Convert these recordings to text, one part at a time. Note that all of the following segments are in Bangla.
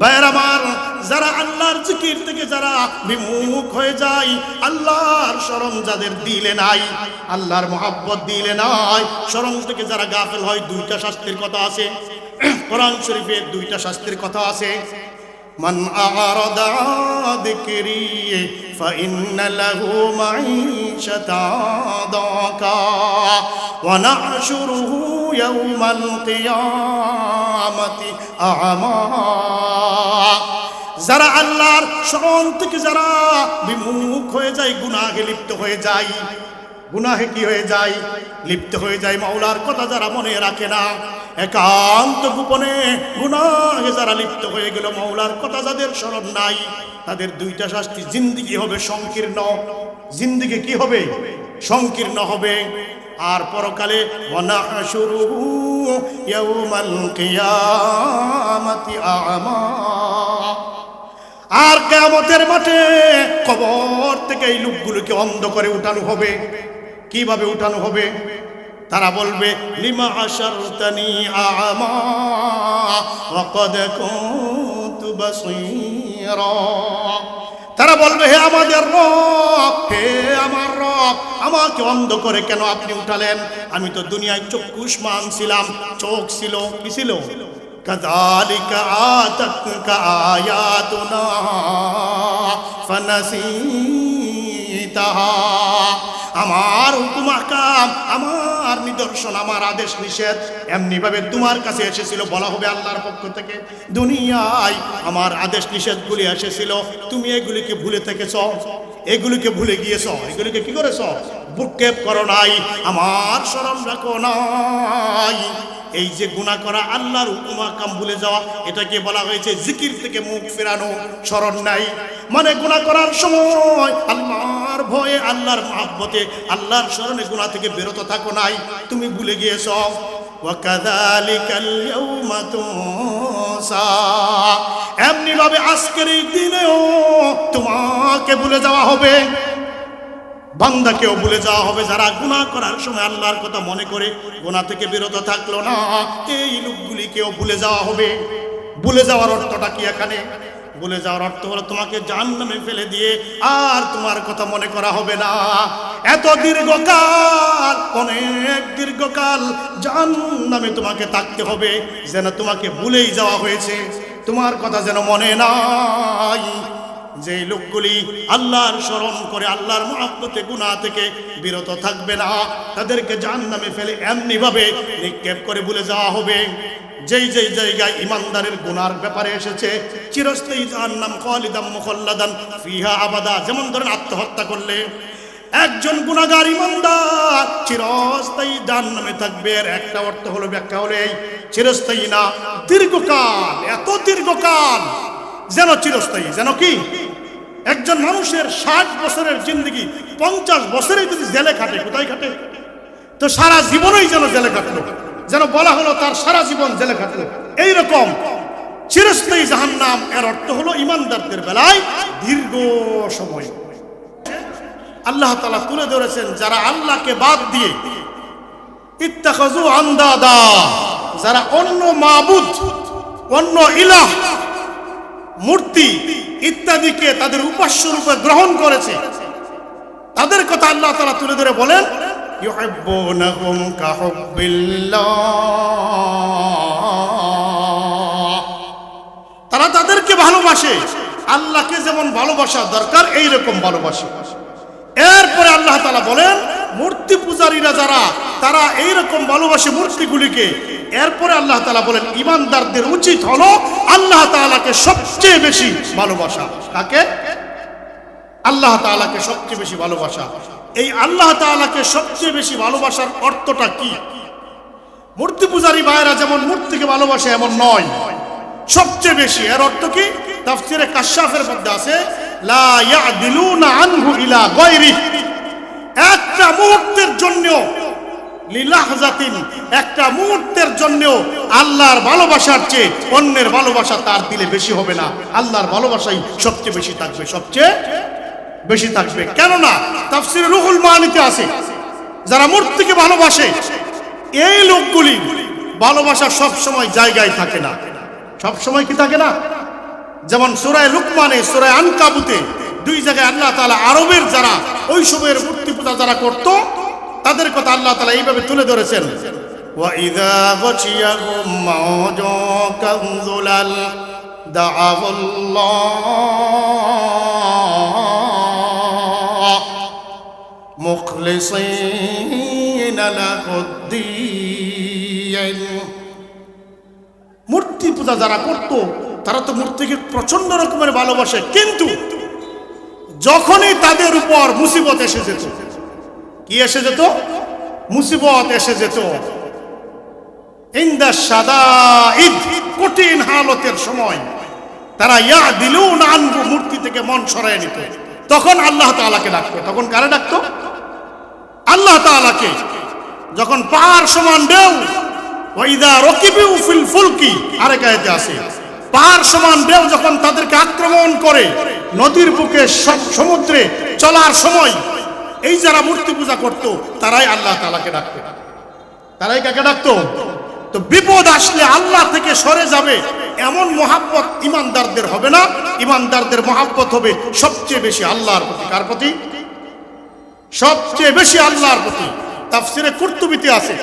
ভাইয়ের আমার, যারা আল্লাহর জিকির থেকে যারা বিমুখ হয়ে যায়, আল্লাহর শরণ যাদের দিলে নাই, আল্লাহর মহব্বত দিলে নাই, শরণ থেকে যারা গাফেল হয়, দুইটা শাস্তির কথা আছে কোরআন শরীফে, দুইটা শাস্তির কথা আছে। মান আ'রাদা যিকরি ফাইন্না লাহু মাঈশাতান দাকা ওয়া নাহশুরুহু ইয়াওমাল কিয়ামাতি আ'মা। যারা আল্লাহর শরণ থেকে যারা বিমুখ হয়ে যায়, গুনাহে লিপ্ত হয়ে যায়, গুনাহে কি হয়ে যায়? লিপ্ত হয়ে যায়। মাওলার কথা যারা মনে রাখে না, একান্ত গোপনে গুনাহে যারা লিপ্ত হয়ে গেল, মাওলার কথা যাদের স্মরণ নাই, তাদের দুইটা শাস্তি। জিন্দেগি হবে সংকীর্ণ, জিন্দেগি কি হবে? সংকীর্ণ হবে। আর পরকালে ওয়ানাহশুরুহু ইয়াওমাল কিয়ামাতি আ'মা। আর কিয়ামতের মাঠে কবর থেকে এই লোকগুলোকে অন্ধ করে উঠানো হবে। কিভাবে উঠানো হবে? তারা বলবে লিমা আশারতানি আ'মা ওয়া ক্বাদ কুনতু বাসীরা। তারা বলবে, হে আমাদের রব, হে আমার রব, আমাকে অন্ধ করে কেন আপনি উঠালেন? আমি তো দুনিয়ায় চক্ষুষ্মান ছিলাম, চোখ ছিল, কি ছিল? কাযালিকা আতাতকা আয়াতুনা ফানাসিতাহা। আমার হুকুম আহকাম, আমার নিদর্শন, আমার আদেশ নিষেধ এমনি ভাবে তোমার কাছে এসেছিল। বলা হবে আল্লাহর পক্ষ থেকে, দুনিয়ায় আমার আদেশ নিষেধগুলি এসেছিল, তুমি এগুলিকে ভুলে থেকেছ, এগুলিকে ভুলে গিয়েছ, এগুলিকে কি করেছ? বুকেপ করো নাই, আমার স্মরণ রাখো নাই। এই যে গুনাহ করা, আল্লাহর হুকুম আহকাম ভুলে যাওয়া, এটাকে বলা হয়েছে জিকির থেকে মুখ ফেরানো। স্মরণ নাই মানে গুনাহ করার সময় আল্লাহর ভয়ে, আল্লাহর মহব্বতে, আল্লাহর স্মরণে গুনাহ থেকে বিরত থাকো নাই, তুমি ভুলে গিয়েছ। ওয়া কাযালিকাল ইয়াওমা তুনসা। এমনি ভাবে আজকের এই দিনেও তোমাকে ভুলে যাওয়া হবে, বান্দাকেও ভুলে যাওয়া হবে। যারা গুনাহ করার সময় আল্লাহর কথা মনে করে গুনাহ থেকে বিরত থাকলো না, এই লোকগুলিকেও ভুলে যাওয়া হবে। ভুলে যাওয়ার অর্থটা কি এখানে? ভুলে যাওয়ার অর্থ হলো তোমাকে জাহান্নামে ফেলে দিয়ে আর তোমার কথা মনে করা হবে না। এত দীর্ঘকাল, অনেক দীর্ঘকাল জাহান্নামে তোমাকে থাকতে হবে, যেন তোমাকে ভুলেই যাওয়া হয়েছে, তোমার কথা যেন মনে নাই। যে লোকগুলি আল্লাহর স্মরণ করে আল্লাহর মহব্বতে গুনাহ থেকে বিরত থাকবে না, তাদেরকে জাহান্নামে ফেলে এমনি ভাবে নিক্ষেপ করে ভুলে যাওয়া হবে। যেই যেই জায়গায় ইমানদারের গুনার ব্যাপারে এসেছে চিরস্থায়ী জাহান্নাম, খালিদাম মুখাল্লাদান ফিহা আবাদা। যেমন ধরেন আত্মহত্যা করলে একজন গুনাহগার ইমানদার চিরস্থায়ী জাহান্নামে থাকবে। এর একটা অর্থ হলো, ব্যাখ্যা হলো এই, চিরস্থায়ী না, দীর্ঘকাল। এত দীর্ঘকাল যেন চিরস্থায়ী, যেন কি? একজন মানুষের 60 বছরের জিন্দগি 50 বছরে যদি জেলে খাটে, কোথায় খাটে? তো সারা জীবনই যেন জেলে খাটলো, যেন বলা হলো তার সারা জীবন জেলে খাটলো। এইরকম চিরস্থায়ী জাহান্নাম, এর অর্থ হলো ইমানদারদের বেলায় দীর্ঘ সময়। আল্লাহ তাআলা তুলে ধরেছেন যারা আল্লাহকে বাদ দিয়ে ইত্তাখাযু আন্দাদা, যারা অন্য মাবুদ, অন্য ইলাহ, মূর্তি ইত্যাদিকে তাদের উপাস্য রূপে গ্রহণ করেছে, তাদের কথা আল্লাহ তাআলা তুলে ধরে বলেন ইউহিব্বুনাহুম কাহুব্বিল্লাহ। তারা তাদেরকে ভালোবাসে, আল্লাহকে যেমন ভালোবাসা দরকার এইরকম ভালোবাসে। এরপরে আল্লাহ তাআলা বলেন মূর্তি পূজারীরা যারা, তারা এইরকম ভালোবাসে মূর্তিগুলিকে। এরপরে আল্লাহ তাআলা বলেন ইমানদারদের উচিত হলো আল্লাহ তাআলাকে সবচেয়ে বেশি ভালোবাসা। কাকে? আল্লাহ তাআলাকে সবচেয়ে বেশি ভালোবাসা। এই আল্লাহ তাআলাকে সবচেয়ে বেশি ভালোবাসার অর্থটা কি? মূর্তি পূজারী ভাইরা যেমন মূর্তিকে ভালোবাসে এমন নয়, সবচেয়ে বেশি। এর অর্থ কি? তাফসীরে কাশফের মধ্যে আছে লা ইয়াদিলুনা আনহু ইলা গায়রি। একটা মুহূর্তের জন্য, লিলাহজাতিন, একটা মুহূর্তের জন্য আল্লাহর ভালোবাসার চেয়ে অন্যের ভালোবাসা তার দিলে বেশি হবে না। আল্লাহর ভালোবাসাই সবচেয়ে বেশি থাকবে, সবচেয়ে বেশি থাকবে। কেননা তাফসীরে রুহুল মানিতে আছে যারা মূর্তিকে ভালোবাসে এই লোকগুলি ভালোবাসা সব সময় জায়গায় থাকে না। সব সময় কি থাকে না? যেমন সূরা লুকমানে, সূরা আনকাবুতে দুই জায়গায় আল্লাহ তাআলা আরবের যারা ওই সময়ের মূর্তি পূজা যারা করত তাদের কথা আল্লাহ তাআলা এইভাবে তুলে ধরেছেন, ওয়া ইযা গাশিয়াহুম মাউজু কাযুলাল দাআউল্লাহ মুখলিসিনা লাহুদ্দীন। মূর্তি পূজা যারা করত তারা তো মূর্তিকে প্রচন্ড রকমের ভালোবাসে, কিন্তু যখনই তাদের উপর মুসিবত এসে যেত, কি এসে যেত? মুসিবত এসে যেত, ইনদা শাদাইদ, কঠিন হালতের সময় তারা ইয়াদিলুনা আনহু, মূর্তি থেকে মন সরায় নিত। তখন আল্লাহ তাআলাকে ডাকতো। তখন কারে ডাকতো? আল্লাহ তাআলাকে। যখন পাহাড় সমান ঢেউ, ওয়া ইযা রাকিবু ফিল ফুলকি, আরেক আয়াতে আছে, পাহাড় সমান ঢেউ যখন তাদেরকে আক্রমণ করে নদীর বুকে সমুদ্রে চলার সময়, এই যারা মূর্তি পূজা করত তারাই আল্লাহ তাআলাকে ডাকতো। তারাই কাকে ডাকতো? তো বিপদ আসলে আল্লাহ থেকে সরে যাবে এমন মহাব্বত ইমানদারদের হবে না। ইমানদারদের মহাব্বত হবে সবচেয়ে বেশি আল্লাহর প্রতি। কার প্রতি? সবচেয়ে বেশি আল্লাহর প্রতি। তাফসিরে কুরতুবিতে আছে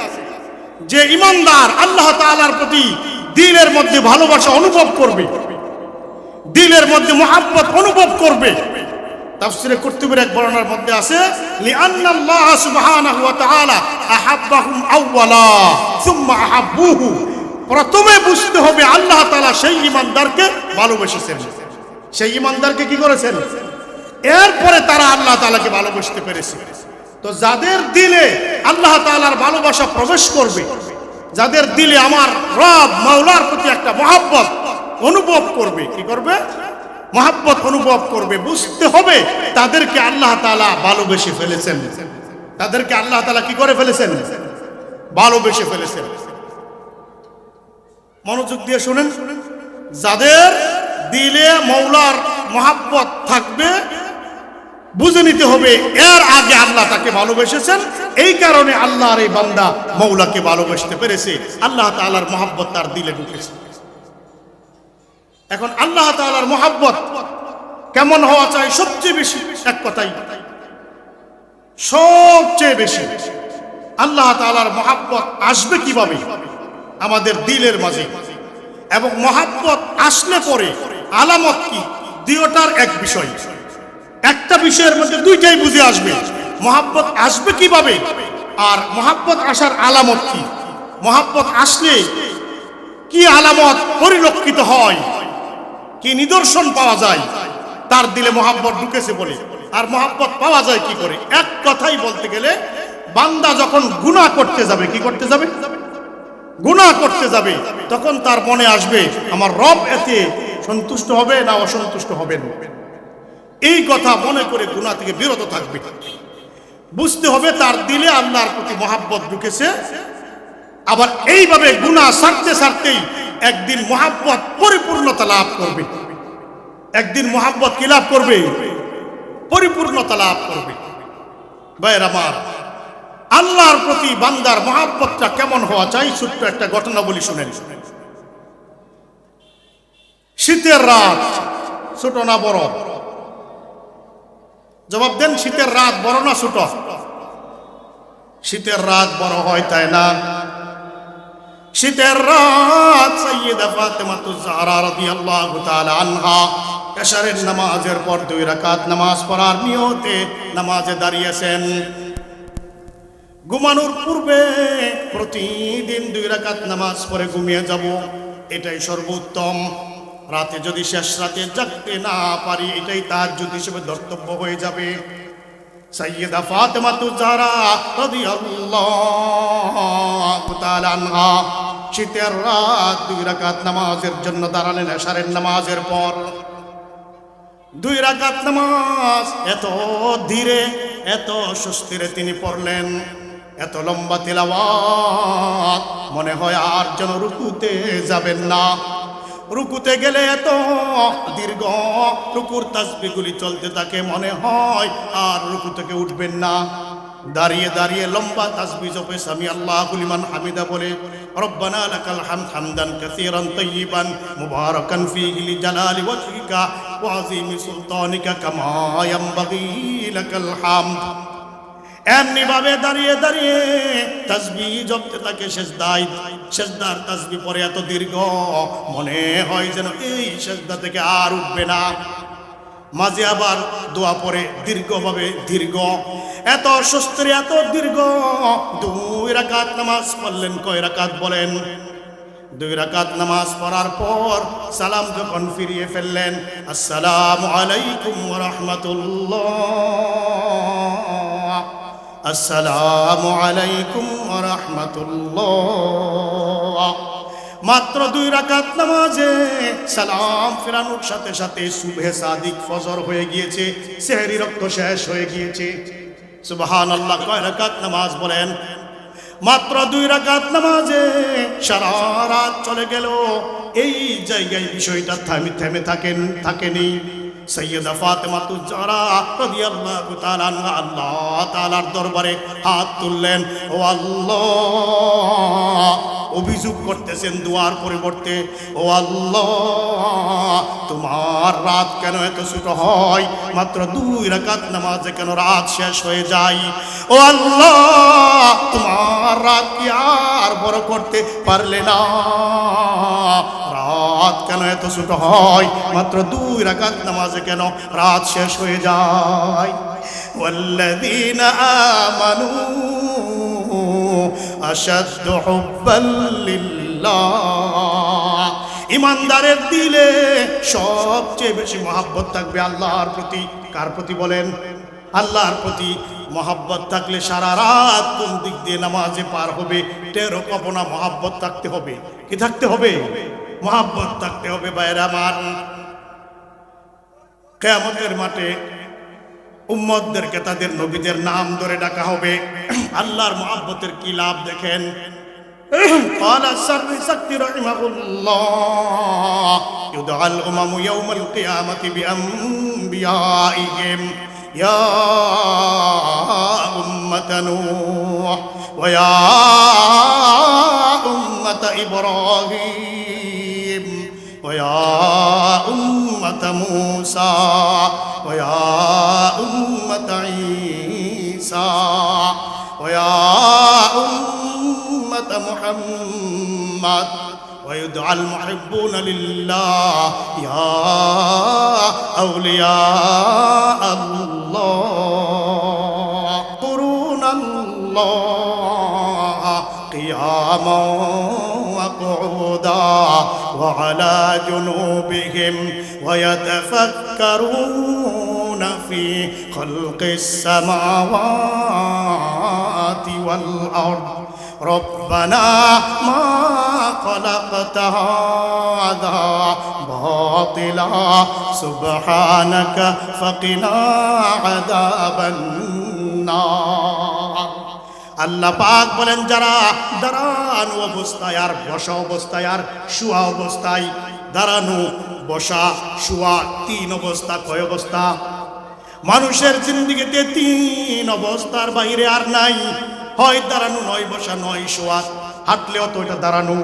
যে ইমানদার আল্লাহ তাআলার প্রতি দিলের মধ্যে ভালোবাসা অনুভব করবে, দিলের মধ্যে মহাব্বত অনুভব করবে। তাফসিরে কুরতুবির এক বর্ণনার মধ্যে আছে, লিআন্নাল্লাহ সুবহানাহু ওয়া তাআলা আহাব্বাহুম আউওয়ালা সুম্মা আহাব্বুহু, প্রথমে বুঝতে হবে আল্লাহ তাআলা সেই ঈমানদারকে ভালোবেসেছেন। সেই ঈমানদারকে কি করেছেন? এরপরে তারা আল্লাহ তাআলাকে ভালোবাসতে পেরেছে। তো যাদের দিলে আল্লাহ তাআলার ভালোবাসা প্রবেশ করবে, যাদের দিলে আমার রব মাওলার প্রতি একটা মহাব্বত অনুভব করবে, কি করবে? মহাব্বত অনুভব করবে। বুঝতে হবে তাদেরকে আল্লাহ তাআলা ভালোবেসে ফেলেছেন। তাদেরকে আল্লাহ তাআলা কি করে ফেলেছেন? ভালোবেসে ফেলেছেন। মনোযোগ দিয়ে শুনেন, যাদের দিলে মাওলার মহাব্বত থাকবে বুঝে নিতে হবে এর আগে আল্লাহ তাকে ভালোবেসেছেন, এই কারণে আল্লাহর এই বান্দা মাওলাকে ভালোবাসতে পেরেছে, আল্লাহ তাআলার মহাব্বত তার দিলে ঢুকেছে। এখন আল্লাহ তাআলার মহাব্বত কেমন হওয়া চাই? সবচেয়ে বেশি, এক কথাই সবচেয়ে বেশি আল্লাহ তাআলার মহাব্বত আসবে কিভাবে? আমাদের দিলের মাঝে। এবং মহাব্বত আসলে পরে আলামত কি? দুইটার এক বিষয়, একটা বিষয়ের মধ্যে দুইটাই বুঝে আসবে। মহাব্বত আসবে কিভাবে আর মহাব্বত আসার আলামত কি? মহাব্বত আসলে কি আলামত পরিলক্ষিত হয়, কি নিদর্শন পাওয়া যায় তার দিলে মহাব্বত ঢুকেছে বলে। আর মহাব্বত পাওয়া যায় কি করে? এক কথাই বলতে গেলে, বান্দা যখন গুনাহ করতে যাবে, কি করতে যাবে? গুনাহ করতে যাবে, তখন তার মনে আসবে আমার রব এতে সন্তুষ্ট হবে না অসন্তুষ্ট হবেন। এই কথা মনে করে গুনাহ থেকে বিরত থাকবে। বুঝতে হবে তার দিলে আল্লাহর প্রতি মহাব্বত ঢুকেছে। আবার এইভাবে গুনাহ ছাড়তে ছাড়তেই একদিন মহাব্বত পরিপূর্ণতা লাভ করবে। একদিন মহাব্বত কি লাভ করবে? পরিপূর্ণতা লাভ করবে। ভাইয়ের আমার, আল্লাহর প্রতি বান্দার মহাব্বতটা কেমন হওয়া চাই? ছোট্ট একটা ঘটনা বলি, শুনেন। শীতের রাত, ছোট না বড়? জবাব দেন, শীতের রাত বড় না ছোট? শীতের রাত বড় হয়, তাই না? শীতের রাত সাইয়্যিদা ফাতেমাতুজ জাহরা রাদিয়াল্লাহু তাআলা আনহা এশারের নামাজের পর 2 রাকাত নামাজ পড়ার নিয়তে নামাজে দাঁড়িয়েছেন। ঘুমানোর পূর্বে প্রতিদিন 2 রাকাত নামাজ পড়ে ঘুমিয়ে যাব, এটাই সর্বোত্তম। রাতে যদি শেষ রাতে জাগতে না পারি, এটাই তাহাজ্জুদ হিসেবে ধর্তব্য হয়ে যাবে। সাইয়্যিদা ফাতেমাতুজ জাহরা রাদিয়াল্লাহু তাআলা আনহা শীতের রাত 2 রাকাত নামাজের জন্য দাঁড়ালেন এশারের নামাজের পর। 2 রাকাত নামাজ এত ধীরে, এত সুস্থিরে তিনি পড়লেন, এত লম্বা তিলাওয়াত, মনে হয় আর যেন রুকুতে যাবেন না। রুকুতে গেলে এত দীর্ঘ রুকুর তাসবিহগুলি চলতে থাকে, মনে হয় আর রুকু থেকে উঠবেন না। দাঁড়িয়ে দাঁড়িয়ে লম্বা তাসবিহ জপে সামি আল্লাহু লিমান হামিদা বলে রব্বানা লাকাল হামদ হামদান কাসীরান তাইয়িবান মুবারাকান ফীহি লিজালালি ওয়াজহিকা ওয়া আযীমি সুলতানিকা কামা ইয়ানবাগী লাকাল হামদ। এমনি ভাবে দাঁড়িয়ে দাঁড়িয়ে তাসবিহ জপতে থাকে সেজদার তাসবিহ পরে এত দীর্ঘ মনে হয় যেন এই সেজদা থেকে আর উঠবে না। মাঝে আবার দোয়া পরে দীর্ঘভাবে দীর্ঘ, এত সুস্থির এত দীর্ঘ। 2 রাকাত নামাজ পড়লেন। কয় রাকাত বলেন? 2 রাকাত নামাজ পড়ার পর সালাম যখন ফিরিয়ে ফেললেন, আসসালামু আলাইকুম ওয়া রাহমাতুল্লাহ, আসসালামু আলাইকুম ওয়া রাহমাতুল্লাহ। মাত্র 2 রাকাত নামাজে সালাম ফেরানোর সাথে সাথে সুবহে সাদিক ফজর হয়ে গিয়েছে, সেহরি রক্ত শেষ হয়ে গিয়েছে। সুবহানাল্লাহ। কয় রাকাত নামাজ বলেন? মাত্র 2 রাকাত নামাজে সারা রাত চলে গেল। এই জায়গায় বিষয়টা থেমে থাকেনি। সৈয়দা ফাতেমাতুজ জাহরা রাদিয়াল্লাহু তাআলা আনহা আল্লাহ তাআলার দরবারে হাত তুললেন। ও আল্লাহ, অভিযোগ করতেছেন দোয়ার পরিবর্তে, ও আল্লাহ তোমার রাত কেন এত ছোট হয়? মাত্র 2 রাকাত নামাজে কেন রাত শেষ হয়ে যায়? ও আল্লাহ তোমার রাত কি আর বড় করতে পারলে না? রাত কেন এত ছোট হয়? মাত্র 2 রাকাত নামাজে কেন রাত শেষ হয়ে যায়? ওয়াল্লাযীনা আমানু আশাদ্দু হুব্বাল লিল্লাহ। ইমানদারের দিলে সবচেয়ে বেশি মহব্বত থাকবে আল্লাহর প্রতি। কার প্রতি বলেন? আল্লাহর প্রতি। মহব্বত থাকলে সারা রাত কোন দিক দিয়ে নামাজে পার হবে টেরও পাবো না। মহব্বত থাকতে হবে। কি থাকতে হবে? মহব্বত থাকতে হবে। ভাইরা আমার, কিয়ামতের মাঠে উম্মতদেরকে তাদের নবীদের নাম ধরে ডাকা হবে। আল্লাহর মহব্বতের কি লাভ দেখেন। قال السرسكتي رحمه الله يدعى الأمم يوم القيامة بأنبيائهم يا أمة نوح ويا أمة إبراهيم ويا أمة موسى ويا أمة عيسى ويا أمة محمد ويدعى المحبون لله يا أولياء الله قرون الله قياما وقعودا وعلى جنوبهم ويتفكرون في خلق السماوات والأرض ربنا ما خلقت هذا باطلا سبحانك فقنا عذاب النار। আল্লাহ পাক বলেন, যারা দাঁড়ানো অবস্থায় আর বসা অবস্থায় আর শুয়া অবস্থায়, দাঁড়ানো বসা শুয়া 3 অবস্থা। কয় অবস্থা? মানুষের জিন্দেগিতে 3 অবস্থার বাইরে আর নাই। হয় দাঁড়ানো, নয় বসা, নয় শোয়া। হাঁটলেও তো এটা দাঁড়ানো।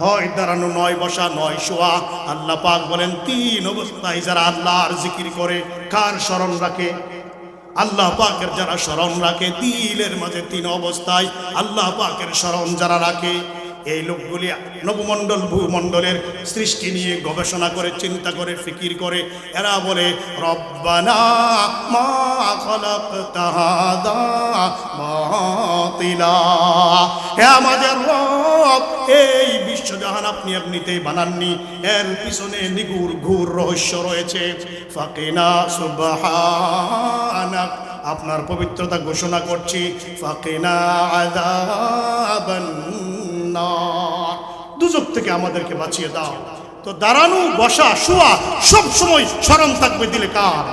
হয় দাঁড়ানো, নয় বসা, নয় শোয়া। আল্লাহ পাক বলেন 3 অবস্থায় যারা আল্লাহর জিকির করে, কার স্মরণ রাখে? আল্লাহ পাকের যারা স্মরণ রাখে, দিলের মাঝে 3 অবস্থায় আল্লাহ পাকের স্মরণ যারা রাখে, এই লোকগুলি নবমণ্ডল ভূমণ্ডলের সৃষ্টি নিয়ে গবেষণা করে, চিন্তা করে, ফিকির করে। এরা বলে রব্বানা মা খালাকতা হাযা বাতিলা, হে আমাদের রব, এই বিশ্বজাহান আপনি এমনিতেই বানাননি, এর পিছনে নিগুড় ঘুর রহস্য রয়েছে। ফাকিনা সুবহানাক, আপনার পবিত্রতা ঘোষণা করছি। ফাকিনা আযাবান নার, দুজক থেকে আমাদেরকে বাঁচিয়ে দাও। তো দাঁড়ানো, বসা, শোয়া সব সময় স্মরণ থাকবে দিলে কার?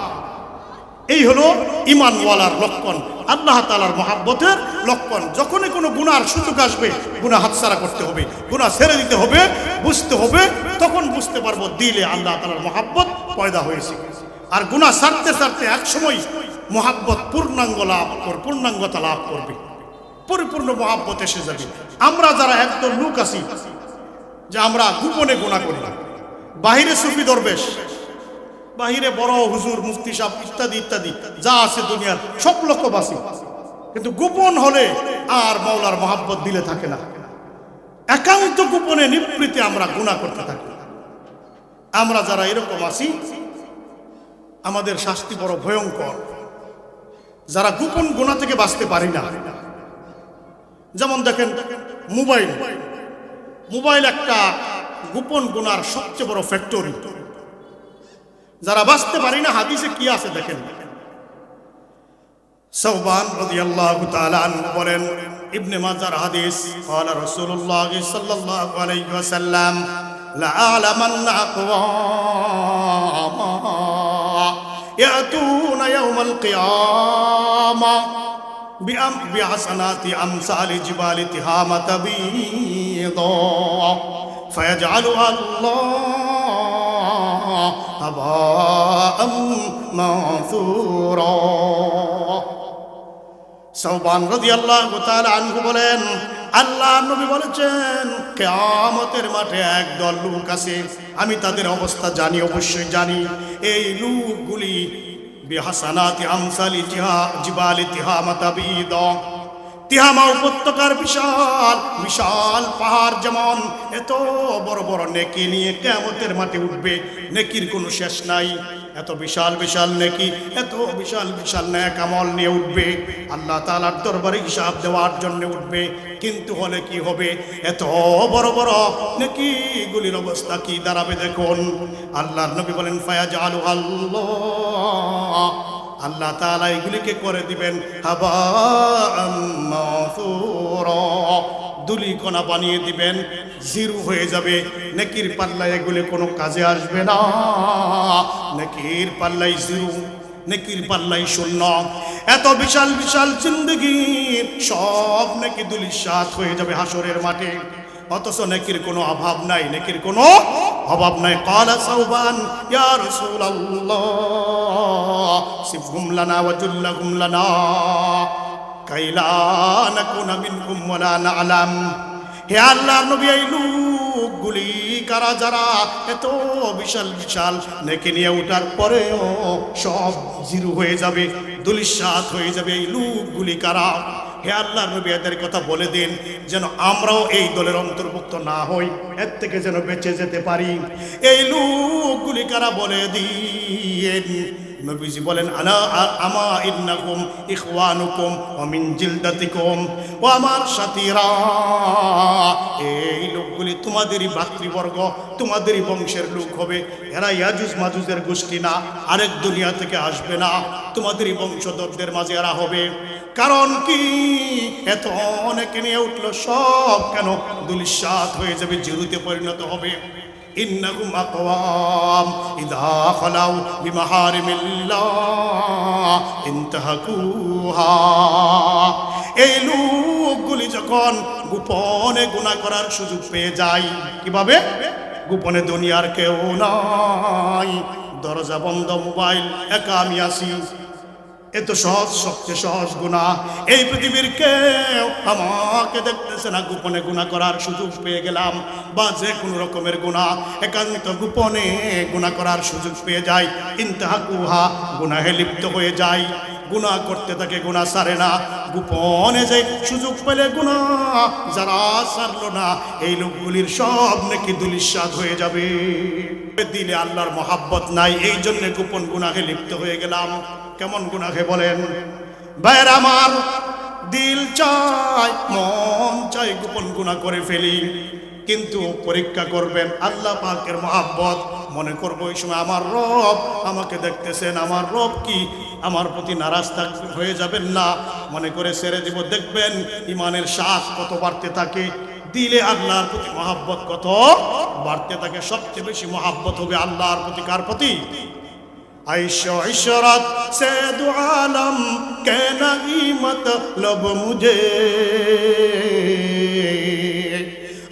এই হলো ঈমানওয়ালার লক্ষণ, আল্লাহ তাআলার মহব্বতের লক্ষণ। যখনই কোনো গুনার সুযোগ আসবে, গুনাহ হাতছাড়া করতে হবে, গুনাহ ছেড়ে দিতে হবে, বুঝতে হবে। তখন বুঝতে পারবো দিলে আল্লাহ তাআলার মহব্বত পয়দা হয়েছে। আর গুনাহ ছাড়তে ছাড়তে এক সময় মহাব্বত পূর্ণাঙ্গতা লাভ করবে, পরিপূর্ণ মহাব্বত এসে যাবে। আমরা যারা একদম লোক আছি যে আমরা গোপনে গুনাহ করি না, বাহিরে সুফি দরবেশ, বাহিরে বড় হুজুর মুফতি সাহেব ইত্যাদি ইত্যাদি যা আছে দুনিয়ার সব লোক বাসি, কিন্তু গোপন হলে আর মাওলার মহাব্বত দিলে থাকে না। একান্ত গোপনে নিবৃত্তে আমরা গুনাহ করতে থাকি। আমরা যারা এরকম আছি আমাদের শাস্তি বড় ভয়ঙ্কর। যারা গোপন গুনাহ থেকে বাঁচতে পারি না, যেমন দেখেন মোবাইল একটা গোপন গুনার সবচেয়ে বড় ফ্যাক্টরি। যারা বাঁচতে পারি না, হাদিসে কি আছে দেখেন। সাওবান রাদিয়াল্লাহু তাআলা আনহু বলেন, ইবনে মাজার হাদিস, ক্বালা রাসূলুল্লাহ সাল্লাল্লাহু আলাইহি ওয়াসাল্লাম লা আলামান্না আকওয়ামা ইয়াতুনা ইয়াওমাল কিয়ামা বিহাসানাতি আমসালি জিবালি তিহামা তাবিদা ফায়াজআলু আল্লাহ আবাআম মানসুরা। সাওবান রাদিয়াল্লাহু তাআলা আনহু বলেন, আল্লাহর নবী বলেছেন কিয়ামতের মাঠে একদল লোক আছে, আমি তাদের অবস্থা জানি, অবশ্যই জানি। এই লোকগুলি বিহাসানাতি আমসালি জিবালি তিহামা তাবিদা, তিহামা উপত্যকার বিশাল বিশাল পাহাড় যেমন এত বড় বড় নেকি নিয়ে কিয়ামতের মাঠে উঠবে, নেকির কোনো শেষ নাই। এত বিশাল বিশাল নেকি, এত বিশাল বিশাল নেক আমল নিয়ে উঠবে, আল্লাহ তাআলার দরবারে হিসাব দেওয়ার জন্য উঠবে। কিন্তু হলে কি হবে, এত বড় বড় নেকিগুলির অবস্থা কি দাঁড়াবে দেখুন। আল্লাহর নবী বলেন ফায়াজআলু আল্লাহ, আল্লাহ তাআলা এগুলিকে করে দিবেন হাবাআম মানসুরা, দুলিকণা বানিয়ে দিবেন, জিরো হয়ে যাবে। নেকির পাল্লায় এগুলি কোনো কাজে আসবে না, নেকির পাল্লাই জিরো, নেকির পাল্লাই শূন্য। এত বিশাল বিশাল জিন্দেগির সব নেকি দুলিশাত হয়ে যাবে হাসরের মাঠে, অথচ নেকির কোনো অভাব নাই, নেকির কোনো অভাব নাই। ক্বালা সাওবান ইয়া রাসূলুল্লাহ সিফহুম লানা ওয়া জুল্লাহুম লানা কাইলা নাকুনা মিনকুম ওয়া লা না'লাম। হে আল্লাহর নবী, এই লোকগুলি কারা যারা এত বিশাল বিশাল নেকি নিয়ে ওঠার পরেও সব জিরো হয়ে যাবে, দুলিশাত হয়ে যাবে, এই লোকগুলি কারা? হে আল্লাহর নবী, এদের কথা বলে দিন যেন আমরাও এই দলের অন্তর্ভুক্ত না হই, এর থেকে যেন বেঁচে যেতে পারি। এই লোকগুলি কারা বলে দিন। নবীজি বলেন আমা ইন্নাকুম ইখওয়ানুকুম ওয়া মিন জিলদাতিকুম, ও আমার সাথীরা, এই লোকগুলি তোমাদেরই ভাতৃবর্গ, তোমাদেরই বংশের লোক হবে। এরা ইয়াজুজ মাজুজের গোষ্ঠী না, আরেক দুনিয়া থেকে আসবে না, তোমাদেরই বংশধরদের মাঝে এরা হবে। কারণ কি, এত অনেকে নিয়ে উঠলো, সব কেন দুলিশাত হয়ে যাবে, জিরুতে পরিণত হবে। ইন্নাকুম আকওয়াম ইযা খালাউ বিমাহারিমিল্লাহ ইনতাহাকুহা, এই লোকগুলি যখন গোপনে গুনাহ করার সুযোগ পেয়ে যায়, কিভাবে? গোপনে দুনিয়ার কেউ নাই, দরজা বন্ধ, মোবাইল, একা আমি আছি, এত সহজ, সবচেয়ে সহজ গুনাহ। এই পৃথিবীর কেউ আমাকে দেখতেছে না, গোপনে গুনাহ করার সুযোগ পেয়ে গেলাম, বা যে কোনো রকমের গুনাহ একান্ত গোপনে গুনাহ করার সুযোগ পেয়ে যায়, ইনতাহাকুহা, গুনাহে লিপ্ত হয়ে যায়, গুনাহ করতে থাকে, গুনাহ ছাড়ে না। গোপনে যে সুযোগ পেলে গুনাহ যারা ছাড়লো না, এই লোকগুলির সব নাকি দুলিশাত হয়ে যাবে। দিলে আল্লাহর মহাব্বত নাই, এই জন্য গোপন গুনাহে লিপ্ত হয়ে গেলাম। কেমন গুনাহে বলেন ভাইয়ের আমার? দিল চাই, মন চাই, গোপন গুনাহ করে ফেলি, কিন্তু পরীক্ষা করবেন আল্লাহ পাকের মহাব্বত, মনে করবো এই সময় আমার রব আমাকে দেখতেছেন, আমার রব কি আমার প্রতি নারাজ হয়ে যাবেন না, মনে করে ছেড়ে দিব। দেখবেন ইমানের শ্বাস কত বাড়তে থাকে, দিলে আল্লাহর প্রতি মহাব্বত কত বাড়তে থাকে। সবচেয়ে বেশি মহাব্বত হবে আল্লাহর প্রতি কার প্রতি? आइशो इशरत से दो आलम के नहीं मतलब मुझे,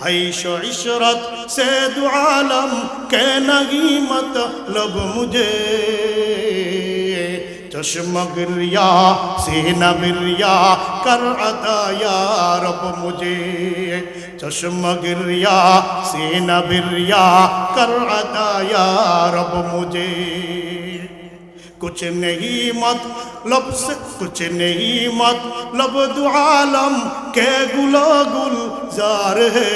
आइशो इशरत से दो आलम के नहीं मतलब मुझे, जो चश्म गिरिया से न बिरिया कर अता या रब मुझे चश्म गिरिया से न बिरिया कर अता या रब मुझे कुछ नहीं मतलब से कुछ नहीं मतलब दो आलम के गुलो गुलजार है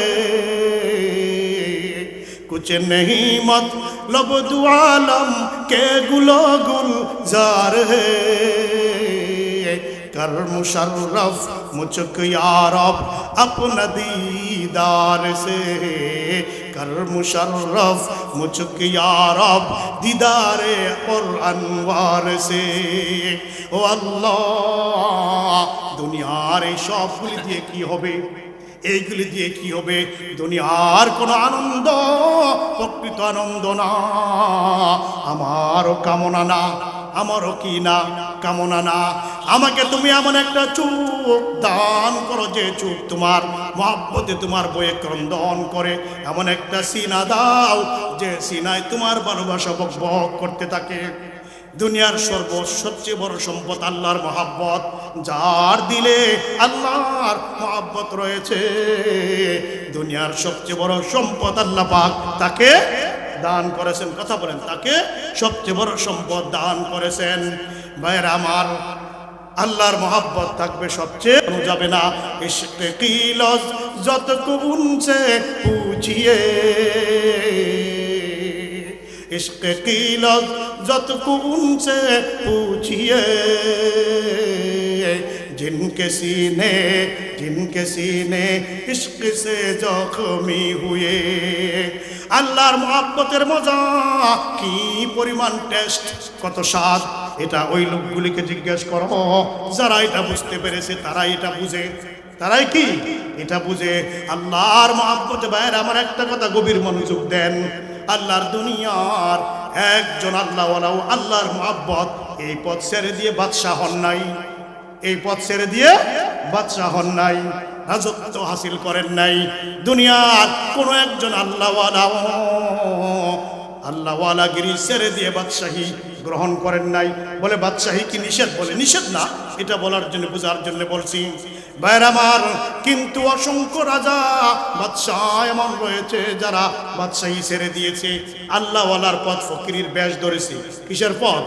कुछ नहीं मतलब दो आलम के गुलो गुलजार है कर मुशर्रफ मुझको या रब अपना दीदार से कर मुशर्रफ मुझको या रब दीदारे और अनवार से ओ अल्लाह दुनियार এই সবগুলি দিয়ে কি হবে এইগুলি দিয়ে কি হবে দুনিয়ার কোনো আনন্দ প্রকৃত আনন্দ না আমারও কামনা না আমারও কি না কামনা না আমাকে তুমি এমন একটা চোখ দান করো যে চোখ তোমার মহব্বতে তোমার বয়ে ক্রন্দন করে এমন একটা সিনা দাও যে সিনায় তোমার ভালোবাসা বকবক করতে থাকে দুনিয়ার সবচেয়ে বড় সম্পদ আল্লাহর মহব্বত যার দিলে আল্লাহর মহব্বত রয়েছে দুনিয়ার সবচেয়ে বড় সম্পদ আল্লাহ পাক তাকে দান করেছেন কথা বলেন তাকে সবচেয়ে বড় সম্পদ দান করেছেন ভাইরা আমার আল্লাহর মহব্বত থাকবে সবচেয়ে যাবে না ইশকে কি লজ্জত কো উনসে পুছিয়ে इश्क की लज्जत को उनसे पूछिए जिनके सीने इश्क से जख्मी हुए আল্লাহর মহব্বতের মজা কি পরিমাণ টেস্ট কত স্বাদ এটা ওই লোকগুলিকে জিজ্ঞেস করো যারা এটা বুঝতে পেরেছে তারাই এটা বুঝে তারাই কি এটা বুঝে আল্লাহর মহব্বতে ভাইয়ের আমার একটা কথা গভীর মনোযোগ দেন আল্লাহর দুনিয়ার একজন আল্লাহওয়ালা আল্লাহর মহব্বত এই পথ ছেড়ে দিয়ে বাদশাহ হন নাই এই পথ ছেড়ে দিয়ে বাদশাহ হন নাই রাজত্ব হাসিল করেন নাই দুনিয়ার কোন একজন আল্লাহওয়ালাগিরি ছেড়ে দিয়ে বাদশাহী গ্রহণ করেন নাই বলে বাদশাহী কি নিষেধ বলে নিষেধ না এটা বলার জন্য বোঝার জন্য বলছি ভাইরা আমার কিন্তু অসংখ্য রাজা বাদশাহ এমন রয়েছে যারা বাদশাহী ছেড়ে দিয়েছে আল্লাহওয়ালার পথ ফকিরের বেশ ধরেছে কিসের পথ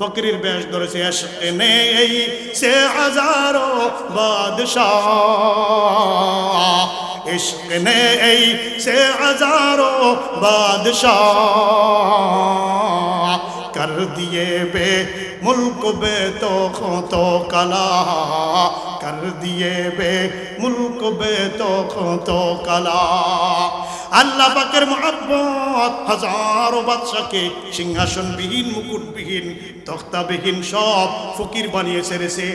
ফকিরের বেশ ধরেছে ইশকে নেই সে হাজারো বাদশাহ ইশকে নেই সে হাজারো বাদশাহ कर दिए बे मुल्क बे तो कला कर दिए बे मुल्क बे तो कला আল্লাহ পাকের মহব্বত হাজারো বাদশাকে সিংহাসনবিহীন মুকুটবিহীন তখতাবিহীন সব ফকির বানিয়ে ছেড়েছে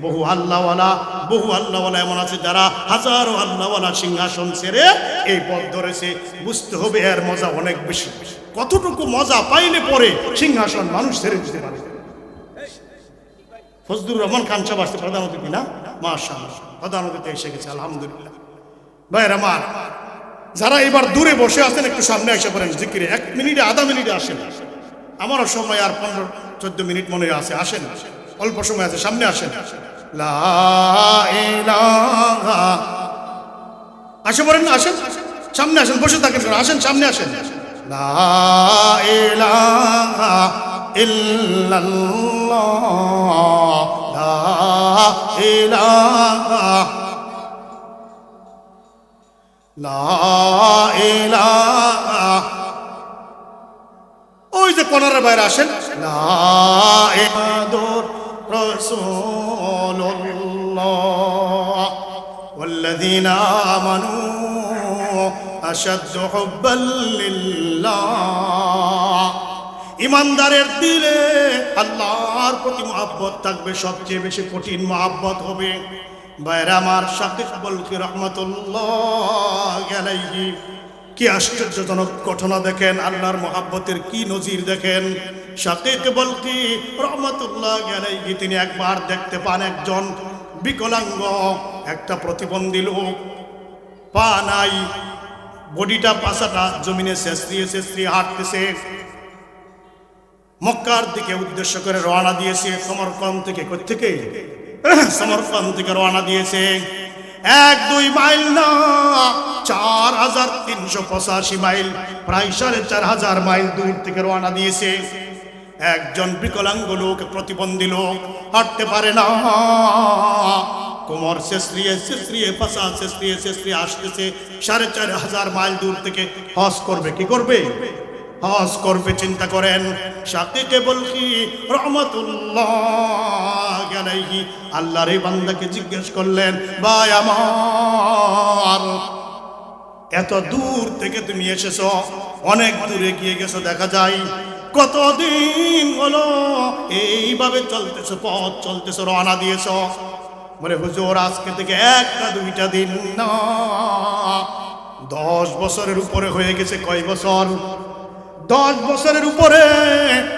বহু আল্লাহওয়ালা এমন আছে যারা হাজারো আল্লাহওয়ালা সিংহাসন ছেড়ে এই পথ ধরেছে বুঝতে হবে এর মজা অনেক বেশি কতটুকু মজা পাইলে পরে সিংহাসন মানুষ ছেড়ে দিতে পারে ফজলুর রহমান খান সাহেব আসছে প্রধান অতিথি না মাশাআল্লাহ প্রধান অতিথি এসে গেছে আলহামদুলিল্লাহ ভাইরা আমার যারা এবার দূরে বসে আছেন একটু সামনে এসে পড়েন জিকিরে 1 মিনিটে আধা মিনিটে আসেন আমারও সময় আর 15-14 মিনিট মনে আছে আসেন অল্প সময় আছে সামনে আসেন লা ইলাহা আসে পড়েন না আসেন সামনে আসেন বসে থাকেন আসেন সামনে আসেন লা ইলাহা ইল্লাল্লাহ লা ইলাহা লা ইলাহা ওই যে কোনার বাইরে আসেন লা ইলাহা রাসূলুল্লাহ ওয়াল্লাযীনা আমানু আশাদ্দু হুব্বাল লিল্লাহ ইমানদারের দিলে আল্লাহর প্রতি মহব্বত থাকবে সবচেয়ে বেশি কঠিন মহব্বত হবে ভাইরা আমার শাকিক বলকি রহমাতুল্লাহ আলাইহি কি আশ্চর্যজনক ঘটনা দেখেন আল্লাহর মহব্বতের কি নজির দেখেন শাকিক বলকি রহমাতুল্লাহ আলাইহি তিনি একবার দেখতে পান একজন বিকলাঙ্গ একটা প্রতিবন্ধী লোক পা নাই বডিটা পাছাটা জমিনে শেষরিয়ে হাঁটতেছে মক্কার দিকে উদ্দেশ্য করে রওনা দিয়েছে। সমরকন্দ থেকে কোত্থেকে? সমরকন্দ থেকে রওনা দিয়েছে। 1-2 মাইল না, 4385 মাইল, প্রায় 4500 মাইল দূর থেকে রওনা দিয়েছে। একজন বিকলাঙ্গ লোক, প্রতিবন্ধী লোক, হাঁটতে পারে না, কোমর শেষরিয়ে পাশা শেষরিয়ে আসতেছে। 4500 মাইল দূর থেকে হজ করবে। কি করবে? হজ করবে। চিন্তা করেন, শাকিকে বলকি রহমাতুল্লাহ আলাইহি আল্লাহর এই বান্দাকে জিজ্ঞেস করলেন, ভাই আমার, এত দূর থেকে তুমি এসেছো, অনেক দূরে গিয়ে গেছো, দেখা যায় কতদিন হলো এইভাবে চলতেছো, পথ চলতেছো, রওনা দিয়েছো? বলে, হুজুর আজকে থেকে 1-2 দিন না, 10 বছরের উপরে হয়ে গেছে। কয় বছর? 10 বছরের উপরে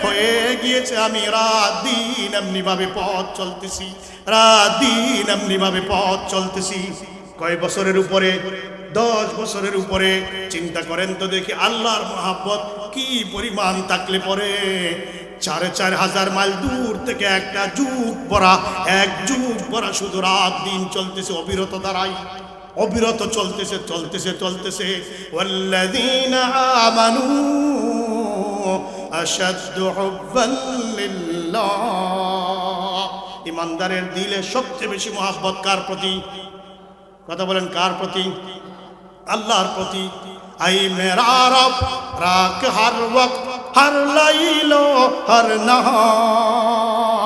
হয়ে গিয়েছে। আমি রাত দিন এমনি ভাবে পথ চলতেছি, রাত দিন এমনি ভাবে পথ চলতেছি। কয় বছরের উপরে? 10 বছরের উপরে। চিন্তা করেন তো দেখি, আল্লাহর মহাব্বত কি পরিমাণ থাকলে পরে 4500 মাইল দূর থেকে একটা যুগ ভরা, 1 যুগ ভরা শুধু রাত দিন চলতেছে, অবিরত দ্বারাই, অবিরত চলতেছে চলতেছে চলতেছে। ওয়াল্লাযীনা আমানু আশাদ্দু হুব্বান লিল্লাহ। ইমানদারের দিলে সবচেয়ে বেশি মহব্বত কার প্রতি? কথা বলেন, কার প্রতি? আল্লাহর প্রতি। আই মেরা রব রাখ হর ওয়াক্ত হর লাইলো হর নাহার।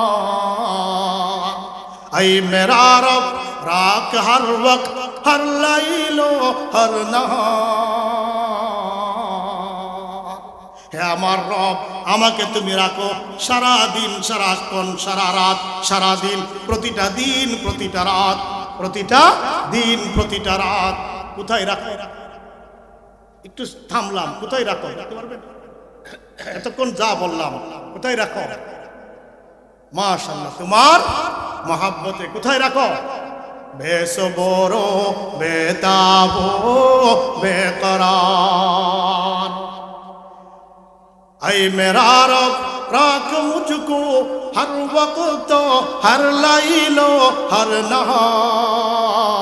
আই মেরা রব রাখ হর ওয়াক্ত হর লাইলো হর নাহার। হে আমার রব, আমাকে তুমি রাখো সারা দিন, সারাক্ষণ, সারা রাত, সারা দিন, প্রতিটা দিন, প্রতিটা রাত, প্রতিটা দিন, প্রতিটা রাত। কোথায় রাখো? একটু থামলাম, কোথায় রাখো? রাখতে পারবেন? এতক্ষণ যা বললাম, কোথায় রাখো? মাশাআল্লাহ, তোমার মহাব্বতে কোথায় রাখো? বেসবরো বেতাবো বেকরার। ऐ मेरा रब राख मुझको हर वक्त हर लाइलो हर नहार।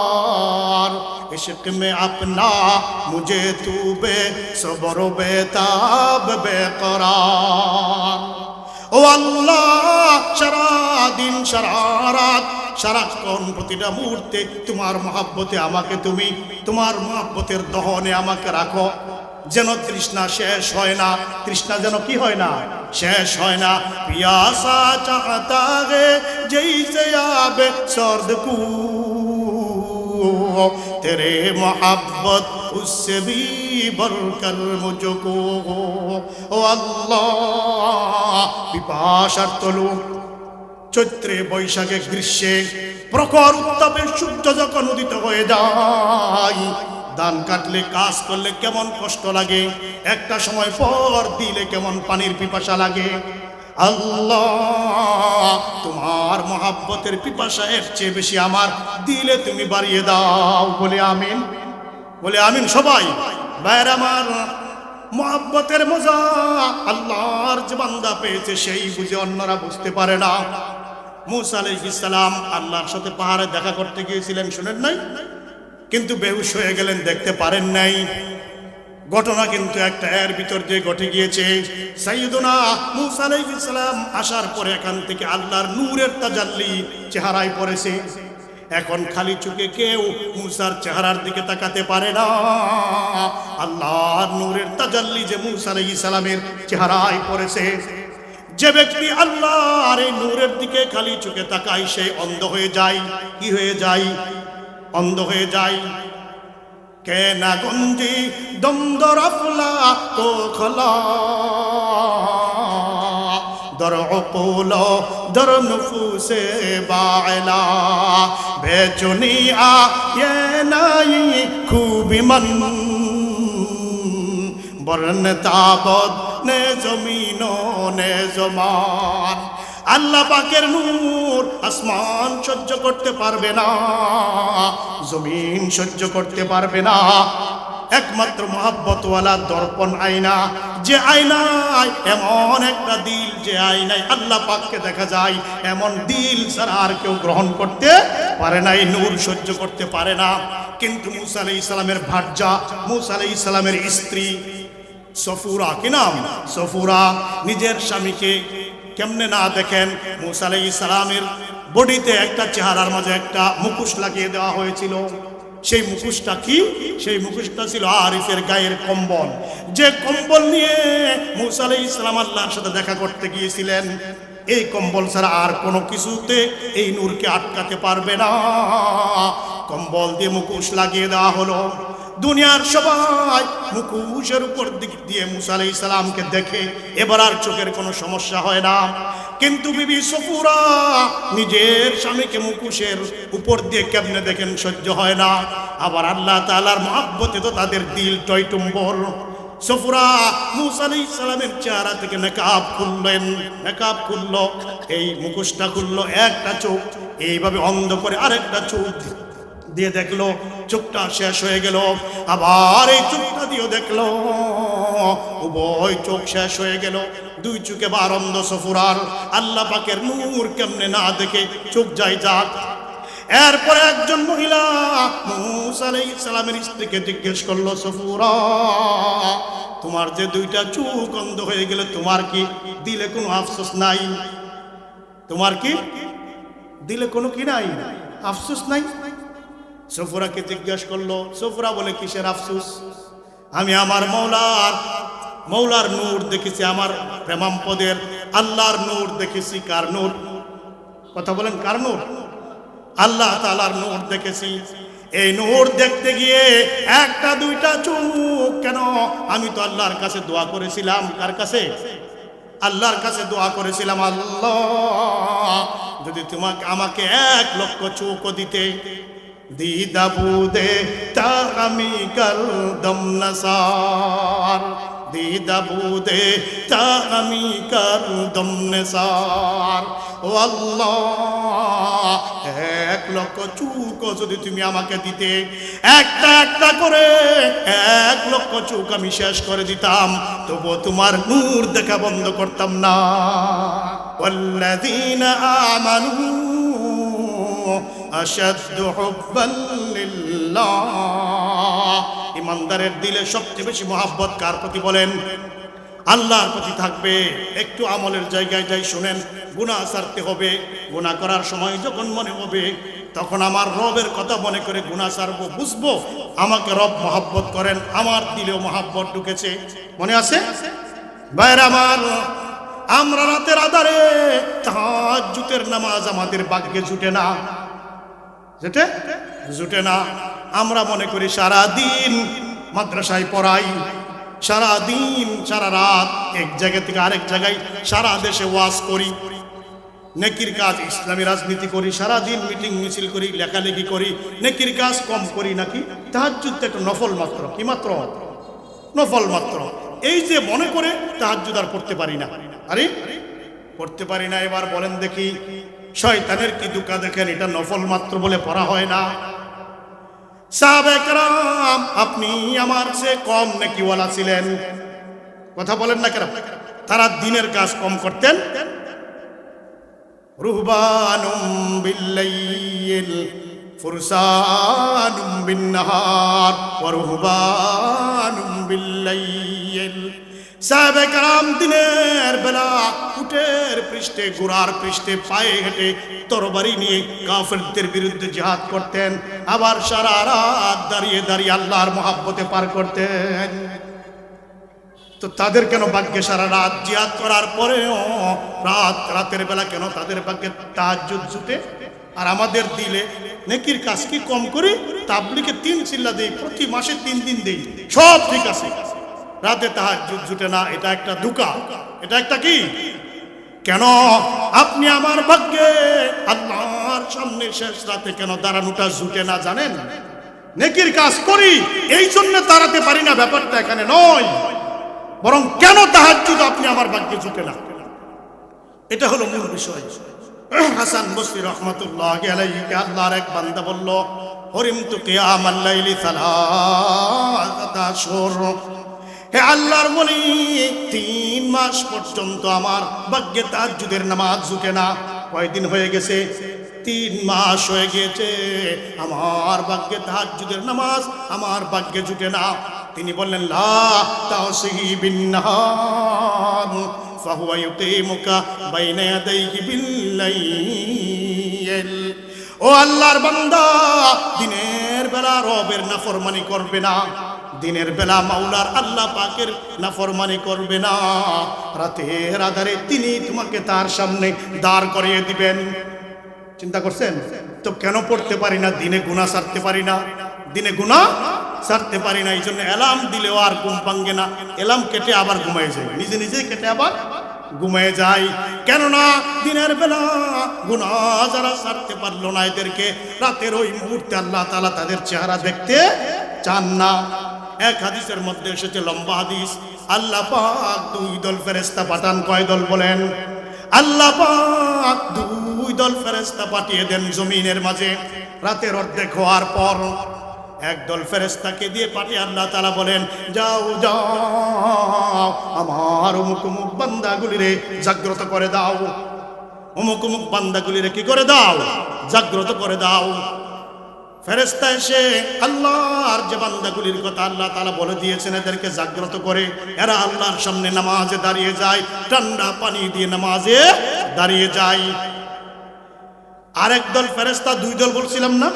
इश्क में अपना मुझे तू बेसब्र बेताब बेकरार। ও আল্লাহ, সারা দিন, সারা রাত, সারাক্ষণ, প্রতিটা মুহূর্তে তোমার মহব্বতে আমাকে তুমি, তোমার মহব্বতের দহনে আমাকে রাখো, যেন তৃষ্ণা শেষ হয় না। তৃষ্ণা যেন কি হয় না? শেষ হয় না। পিয়াসা চাহতা হে জৈসে আবে সর্দ কু, তেরে মোহাব্বত উসসে ভি বরকর মুঝকো। ও আল্লাহ, পিপাসার তলুক চৈত্রে, বৈশাখে, গ্রীষ্মে, প্রখর উত্তাপে সূর্য যখন উদিত হয়ে যায়, ধান কাটলে, কাজ করলে কেমন কষ্ট লাগে, একটা সময় পর দিলে কেমন পানির পিপাসা লাগে। আল্লাহ, তোমার মহাব্বতের পিপাসা এর চেয়ে বেশি আমার দিলে তুমি বাড়িয়ে দাও। বলে আমিন, বলে আমিন সবাই। ভাইয়ের আমার, মহাব্বতের মজা আল্লাহর যে বান্দা পেয়েছে সেই বুঝে, অন্যরা বুঝতে পারে না। মূসা আলাইহিস সালাম আল্লাহর সাথে পাহাড়ে দেখা করতে গিয়েছিলেন, শুনেন নাই? কিন্তু বেহুশ হয়ে গেলেন, দেখতে পারেন নাই। ঘটনা কিন্তু একটা এর ভিতর দিয়ে ঘটে গিয়েছে। সাইয়্যিদুনা মূসা আলাইহিস সালাম আসার পরে এখান থেকে আল্লাহর নূরের তাজাল্লি চেহারায় পড়েছে। এখন খালি চোখে কেউ মূসার চেহারার দিকে তাকাতে পারে না। আল্লাহর নূরের তাজাল্লি যে মূসা আলাইহিস সালামের চেহারায় পড়েছে, যে ব্যক্তি আল্লাহর এই নূরের দিকে খালি চোখে তাকায়, সে অন্ধ হয়ে যায়। কি হয়ে যায়? অন্ধ হয়ে যায়। কে না গঞ্জি দমদর আফলা তো খোলা দর অকুল দর নুফুসে বায়লা বেচুনিয়া ইয়ে নাই খুবই মন বরন তাবদ নে জমিন নে জমান। আল্লাহ পাকের নূর আসমান সহ্য করতে পারবে না, জমিন সহ্য করতে পারবে না। একমাত্র মহব্বতওয়ালা দর্পণ আয়না, যে আয়নায় এমন একটা দিল, যে আয়নায় আল্লাহ পাককে দেখা যায়, এমন দিল ছাড়া আর কেউ গ্রহণ করতে পারে না, এই নূর সহ্য করতে পারে না। কিন্তু মূসা আলাইহিস সালামের ভার্যা, মূসা আলাইহিস সালামের স্ত্রী সফুরা, কি নাম? সফুরা নিজের স্বামীকে কেমনে না দেখেন। মূসা আলাইহিস সালামের বডিতে একটা চেহারার মাঝে একটা মুখোশ লাগিয়ে দেওয়া হয়েছিল। সেই মুখোশটা কি? সেই মুখোশটা ছিল আরিফের গায়ের কম্বল, যে কম্বল নিয়ে মূসা আলাইহিস সালাম আল্লাহর সাথে দেখা করতে গিয়েছিলেন। এই কম্বল ছাড়া আর কোনো কিছুতে এই নূরকে আটকাতে পারবে না। কম্বল দিয়ে মুখোশ লাগিয়ে দেওয়া হলো। দুনিয়ার সবাই মুখোশের উপর দিক দিয়ে মূসা আলাইহিস সালামকে দেখে, এবার আর চোখের কোনো সমস্যা হয় না। কিন্তু বিবি সফুরা নিজের স্বামীকে মুখোশের উপর দিয়ে কেমনে দেখেন, সহ্য হয় না। আবার আল্লাহ তাআলার মহব্বতে তো তাদের দিল টইটুম্বর। সফুরা মূসা আলাইহিস সালামের চেহারা থেকে নেকাব খুললেন, নেকাব খুললো, এই মুখোশটা খুললো, একটা চোখ এইভাবে অন্ধ করে আরেকটা চোখ দিয়ে দেখলো, চোখটা শেষ হয়ে গেল। আবার এই চোখটা দিয়েও দেখলো, উভয় চোখ শেষ হয়ে গেল। দুই চোখে বার অন্ধ সফুরার। আল্লাহ পাকের নূর কেমনে না দেখে চোখ যায় যাক। এরপরে একজন মহিলা মূসা আলাইহিস সালামের স্ত্রীকে জিজ্ঞেস করলো, সফুরা, তোমার যে দুইটা চোখ অন্ধ হয়ে গেল, তোমার কি দিলে কোনো আফসোস নাই? তোমার কি দিলে কোনো কি নাই, আফসোস নাই? সফুরাকে জিজ্ঞেস করলো। সফুরা বলে, কিসের আফসোস? আমি আমার মৌলার নূর দেখেছি, আমার প্রেমাম্পদের আল্লাহর নূর দেখেছি। কার নূর? কথা বলেন, কার নূর? আল্লাহ তাআলার নূর দেখেছি। এই নূর দেখতে গিয়ে একটা দুইটা চোখ কেন, আমি তো আল্লাহর কাছে দোয়া করেছিলাম। কার কাছে? আল্লাহর কাছে দোয়া করেছিলাম, আল্লাহ যদি তোমাকে আমাকে 1 লক্ষ চোখও দিতে, দিদাবুদে তা আমি করদম নসার, দিদাবুদে তা আমি করদম নসার। ও আল্লাহ, 1 লক্ষ চোখ যদি তুমি আমাকে দিতে, একটা একটা করে 1 লক্ষ চোখ আমি শেষ করে দিতাম, তবুও তোমার নূর দেখা বন্ধ করতাম না। ওয়াল্লাযীনা আমানু আশাদ্দু হুব্বান লিল্লাহ। ইমানদারের দিলে সবচেয়ে বেশি মহব্বত কার প্রতি বলেন? আল্লাহর প্রতি থাকবে। একটু আমলের জায়গায় যাই, শুনেন, গুনাহ ছাড়তে হবে। গুনাহ করার সময় যখন মনে হবে, তখন আমার রবের কথা মনে করে গুনাহ ছাড়বো, বুঝবো আমাকে রব মহব্বত করেন, আমার দিলেও মহব্বত ঢুকেছে। মনে আছে ভাইরা আমার? আমরা রাতের আধারে তাহাজ্জুদের নামাজ আমাদের ভাগ্যে জুটে না, জুটে না। আমরা মনে করি সারা দিন মাদ্রাসায় পড়াই, সারা দিন সারা রাত এক জায়গা থেকে আরেক জায়গায় সারা দেশে ওয়াজ করি, নেকির কাজ ইসলামী রাজনীতি করি, সারা দিন মিটিং মিছিল করি, লেখালেখি করি, নেকির কাজ কম করি নাকি? তাহাজ্জুদ একটা নফল মাত্র। কি মাত্র? নফল মাত্র। এই যে মনে করে তাহাজ্জুদ আর পড়তে পারি না। আরে পড়তে পারি না। এবার বলেন দেখি, শয়তানের কি দুকা দেখেন, এটা নফল মাত্র বলে পড়া হয় না। সাহাবায়ে কেরাম আপনি আমার চেয়ে কম নেকিওয়ালা ছিলেন, কথা বলেন না কেন? তারা দিনের কাজ কম করতেন। রুহবানুম বিল্লাইল ফুরসানুম বিন্নাহার ওয়া রুহবানুম বিল্লাইল। সাহাবায়ে কেরাম দিনের বেলা উটের পৃষ্ঠে, ঘোড়ার পৃষ্ঠে পায়ে হেঁটে তরবারি নিয়ে কাফেরদের বিরুদ্ধে জিহাদ করতেন, আবার সারা রাত দাঁড়িয়ে দাঁড়িয়ে আল্লাহর মহব্বতে পার করতেন। তো তাদের কেন ভাগ্যে সারা রাত জিহাদ করার পরেও রাতের বেলা কেন তাদের ভাগ্যে তাহাজ্জুদ জুটে? আর আমাদের দিলে নেকির কাজ কি কম করি? তাবলীগে 3 চিল্লা দেই, প্রতি মাসে 3 দিন দেই, সব ঠিক আছে, রাতে তাহাজ্জুদ জুটে না। এটা একটা ধোঁকা, এটা একটা কি? কেন আপনি আমার ভাগ্যে আল্লাহর সামনে শেষ রাতে কেন দাঁড়ানোটা জুটে না জানেন? নেকির কাজ করি এই জন্য দাঁড়াতে পারি না, ব্যাপারটা এখানে নয়, বরং কেন তাহাজ্জুদ আপনি আমার ভাগ্যে জুটে না, এটা হলো মূল বিষয়। হাসান বসরি রহমাতুল্লাহি আলাইহি আল্লাহর এক বান্দা বলল, হরিমতু কিয়ামাল লাইলি সালাসাতা আশহুর। হে আল্লাহর বলি 3 মাস পর্যন্ত আমার ভাগ্যে তাহাজ্জুদের নামাজ ঝুঁকে না। কয়দিন হয়ে গেছে? 3 মাস হয়ে গেছে আমার ভাগ্যে তাহাজ্জুদের নামাজ আমার ভাগ্যে ঝুঁকে না। তিনি বললেন লা তাওসিহি বিন্নাহার ফাহুয়া ইউকিমুকা বাইনা ইয়াদাইহি বিল্লাইল। ও আল্লাহর বান্দা, দিনের বেলা রবের নাফরমানি করবে না, দিনের বেলা মাওলার আল্লাহ পাকের নাফরমানি করবে না, রাতের আধারে তিনি তোমাকে তার সামনে দাঁড় করিয়ে দিবেন। চিন্তা করছেন তো কেন পড়তে পারি না, দিনে গুনাহ ছাড়তে পারি না, দিনে গুনাহ ছাড়তে পারি না। এই জন্য অ্যালার্ম দিলেও আর ঘুম ভাঙ্গে না, অ্যালার্ম কেটে আবার ঘুমায় যায়, নিজে নিজেই কেটে আবার ঘুমিয়ে যায়। কেননা দিনের বেলা গুনাহ যারা ছাড়তে পারলো না, এদেরকে রাতের ওই মুহূর্তে আল্লাহ তাআলা তাদের চেহারা দেখতে চান না। এক হাদিসের মধ্যে এসেছে, লম্বা হাদিস, আল্লাহ পাক 2 দল ফেরেশতা পাঠান। কয় দল বলেন? আল্লাহ পাক 2 দল ফেরেশতা পাঠিয়ে দেন জমিনের মাঝে রাতের অর্ধেক হওয়ার পর। একদল ফেরেশতাকে দিয়ে পাঠিয়ে আল্লাহ তাআলা বলেন, যাও যাও আমার অমুক অমুক বান্দাগুলিরে জাগ্রত করে দাও, অমুক অমুক বান্দাগুলিরে কি করে দাও? জাগ্রত করে দাও। ফেরেশতা এসে আল্লাহর যে বান্দাগুলির কথা আল্লাহ তাআলা বলে দিয়েছেন এদেরকে জাগ্রত করে এরা আল্লাহর সামনে নামাজে দাঁড়িয়ে যায়, ঠান্ডা পানি দিয়ে নামাজে দাঁড়িয়ে যায়। আরেক দল ফেরেশতা, 2 দল বলছিলাম না,